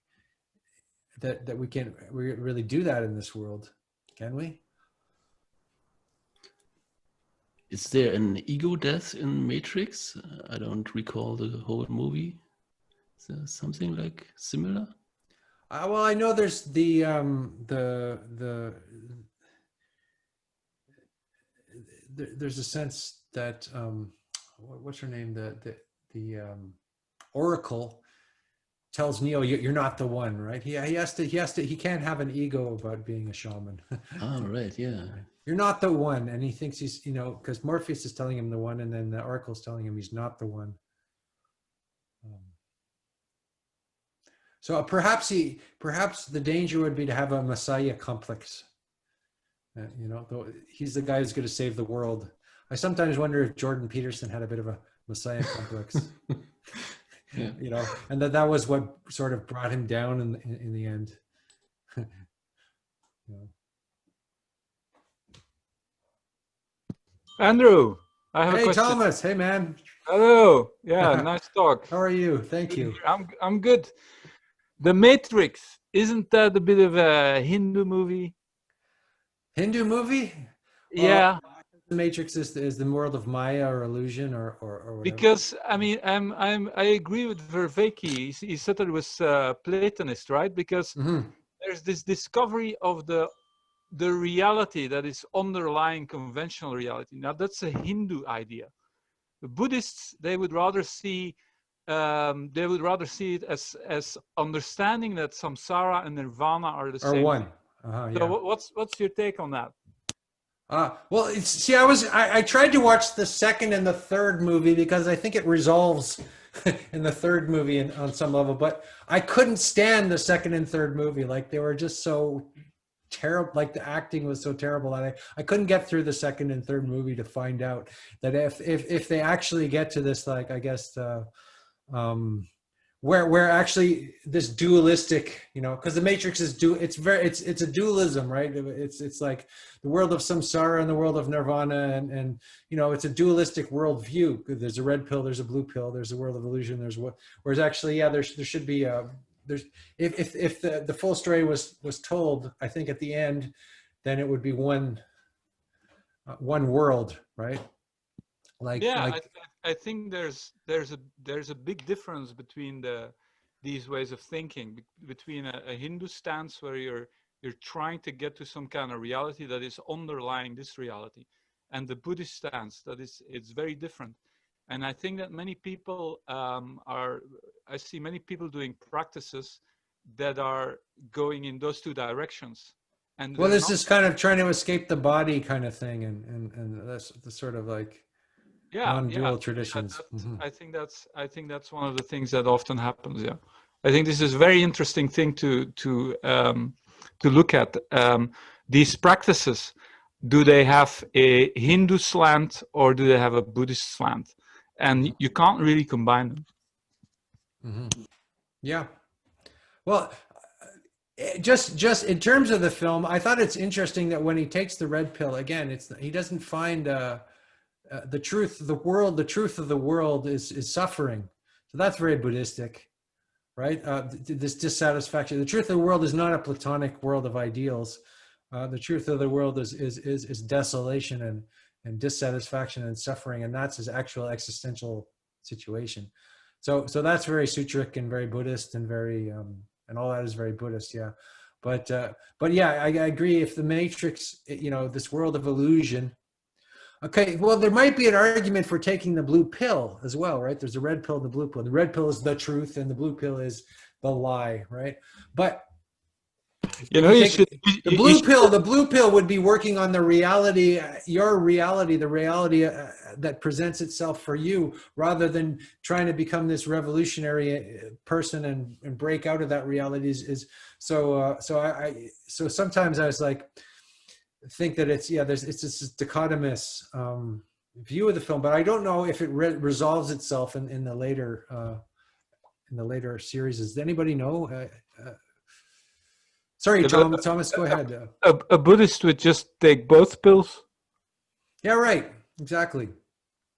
that we can really do that in this world, can we? Is there an ego death in Matrix? I don't recall the whole movie. Is there something like similar? Well, I know there's there's a sense that what's her name, the Oracle tells Neo, you're not the one, right? He can't have an ego about being a shaman. Oh, right, yeah. You're not the one, and he thinks he's, you know, because Morpheus is telling him the one, and then the Oracle's telling him he's not the one. So perhaps the danger would be to have a messiah complex. You know, he's the guy who's going to save the world. I sometimes wonder if Jordan Peterson had a bit of a messiah complex. Yeah. You know, and that was what sort of brought him down in the end. Yeah. Andrew, I have a Hey question. Thomas, hey man. Hello. Yeah, nice talk. How are you? Thank you. I'm good. The Matrix, isn't that a bit of a Hindu movie? Hindu movie? Yeah. The Matrix is the world of Maya or illusion or whatever. Because I mean, I agree with Vervaeke. He said that it was Platonist, right? Because there's this discovery of the reality that is underlying conventional reality. Now that's a Hindu idea. The Buddhists, they would rather see it as understanding that samsara and nirvana are the same. Or one. Yeah. So what's your take on that? Well, I tried to watch the second and the third movie because I think it resolves in the third movie on some level, but I couldn't stand the second and third movie. Like they were just so terrible. Like the acting was so terrible that I couldn't get through the second and third movie to find out that if they actually get to this, like I guess where actually this dualistic, you know, because the Matrix is it's a dualism, right? It's like the world of samsara and the world of nirvana, and you know, it's a dualistic worldview. There's a red pill, there's a blue pill, there's a world of illusion, whereas actually, yeah, there should be if the full story was told, I think at the end, then it would be one world, right? I think there's a big difference between these ways of thinking, between a Hindu stance where you're trying to get to some kind of reality that is underlying this reality, and the Buddhist stance it's very different. And I think that many people I see many people doing practices that are going in those two directions. And well, this is kind of trying to escape the body kind of thing, and that's the sort of like non-dual traditions. I think that's one of the things that often happens. Yeah, I think this is a very interesting thing to look at. These practices, do they have a Hindu slant or do they have a Buddhist slant? And you can't really combine them. Yeah. Well, just in terms of the film, I thought it's interesting that when he takes the red pill again, he doesn't find the truth of the world. The truth of the world is suffering. So that's very Buddhistic, right? This dissatisfaction. The truth of the world is not a Platonic world of ideals. The truth of the world is desolation and dissatisfaction and suffering, and that's his actual existential situation. So that's very sutric and very Buddhist and very and all that is very Buddhist, yeah. But yeah, I agree. If the Matrix, you know, this world of illusion. Okay, well, there might be an argument for taking the blue pill as well, right? There's a red pill and the blue pill. The red pill is the truth, and the blue pill is the lie, right? But you know, the blue pill would be working on the reality, your reality, the reality that presents itself for you, rather than trying to become this revolutionary person and break out of that reality. So sometimes I was like, think that it's this dichotomous view of the film, but I don't know if it resolves itself in the later series. Does anybody know? Sorry, Thomas, go ahead. A Buddhist would just take both pills? Yeah, right. Exactly.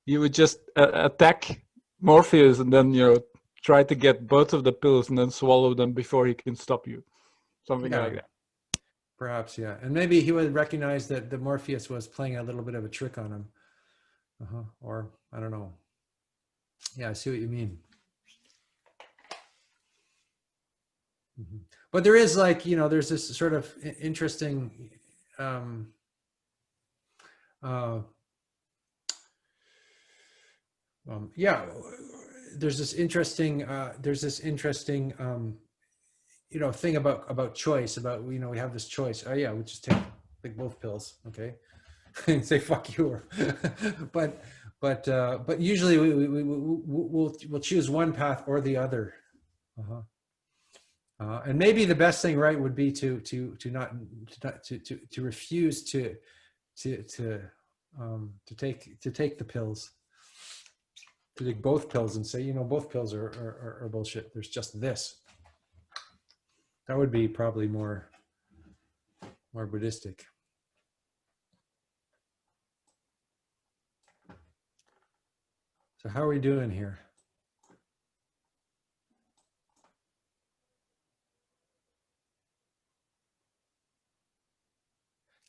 You would just attack Morpheus and then, you know, try to get both of the pills and then swallow them before he can stop you. Something like that. Perhaps, yeah. And maybe he would recognize that the Morpheus was playing a little bit of a trick on him. Or, I don't know. Yeah, I see what you mean. But there is, like, you know, there's this sort of interesting there's this interesting you know, thing about choice, about, you know, we have this choice. Oh yeah, we just take both pills, okay, and say fuck you. But usually we'll choose one path or the other. And maybe the best thing, right, would be to refuse to take the pills, to take both pills and say, you know, both pills are bullshit. There's just this. That would be probably more Buddhistic. So how are we doing here?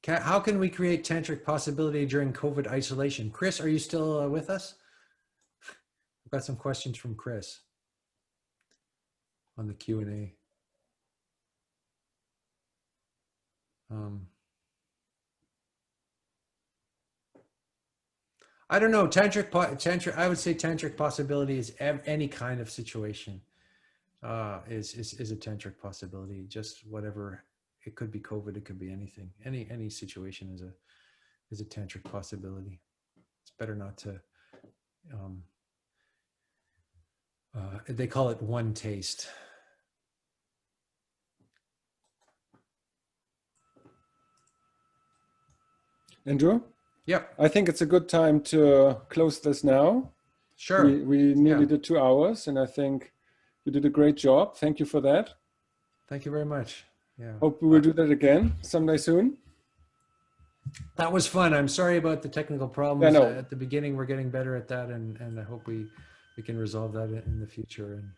How can we create tantric possibility during COVID isolation? Chris, are you still with us? I've got some questions from Chris on the Q&A. I don't know. Tantric. I would say tantric possibility is any kind of situation. Is a tantric possibility. Just whatever. It could be COVID. It could be anything. Any situation is a tantric possibility. It's better not to. They call it one taste. Andrew? Yep. I think it's a good time to close this now. Sure. We nearly did 2 hours, and I think you did a great job. Thank you for that. Thank you very much. Yeah. Hope we will do that again someday soon. That was fun. I'm sorry about the technical problems at the beginning. We're getting better at that, and I hope we can resolve that in the future. And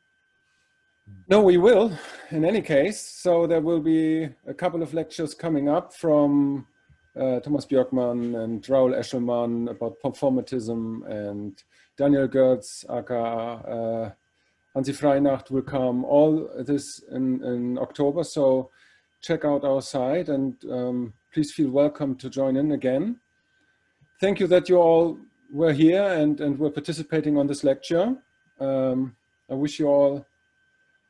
no, we will, in any case. So there will be a couple of lectures coming up from Thomas Björkman and Raoul Eshelman about performatism, and Daniel Goertz, aka Hansi Freinacht, will come. All this in October. So check out our site, and please feel welcome to join in again. Thank you that you all were here and were participating on this lecture. I wish you all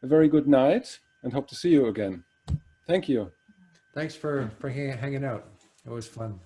a very good night and hope to see you again. Thank you. Thanks for hanging out. It was fun.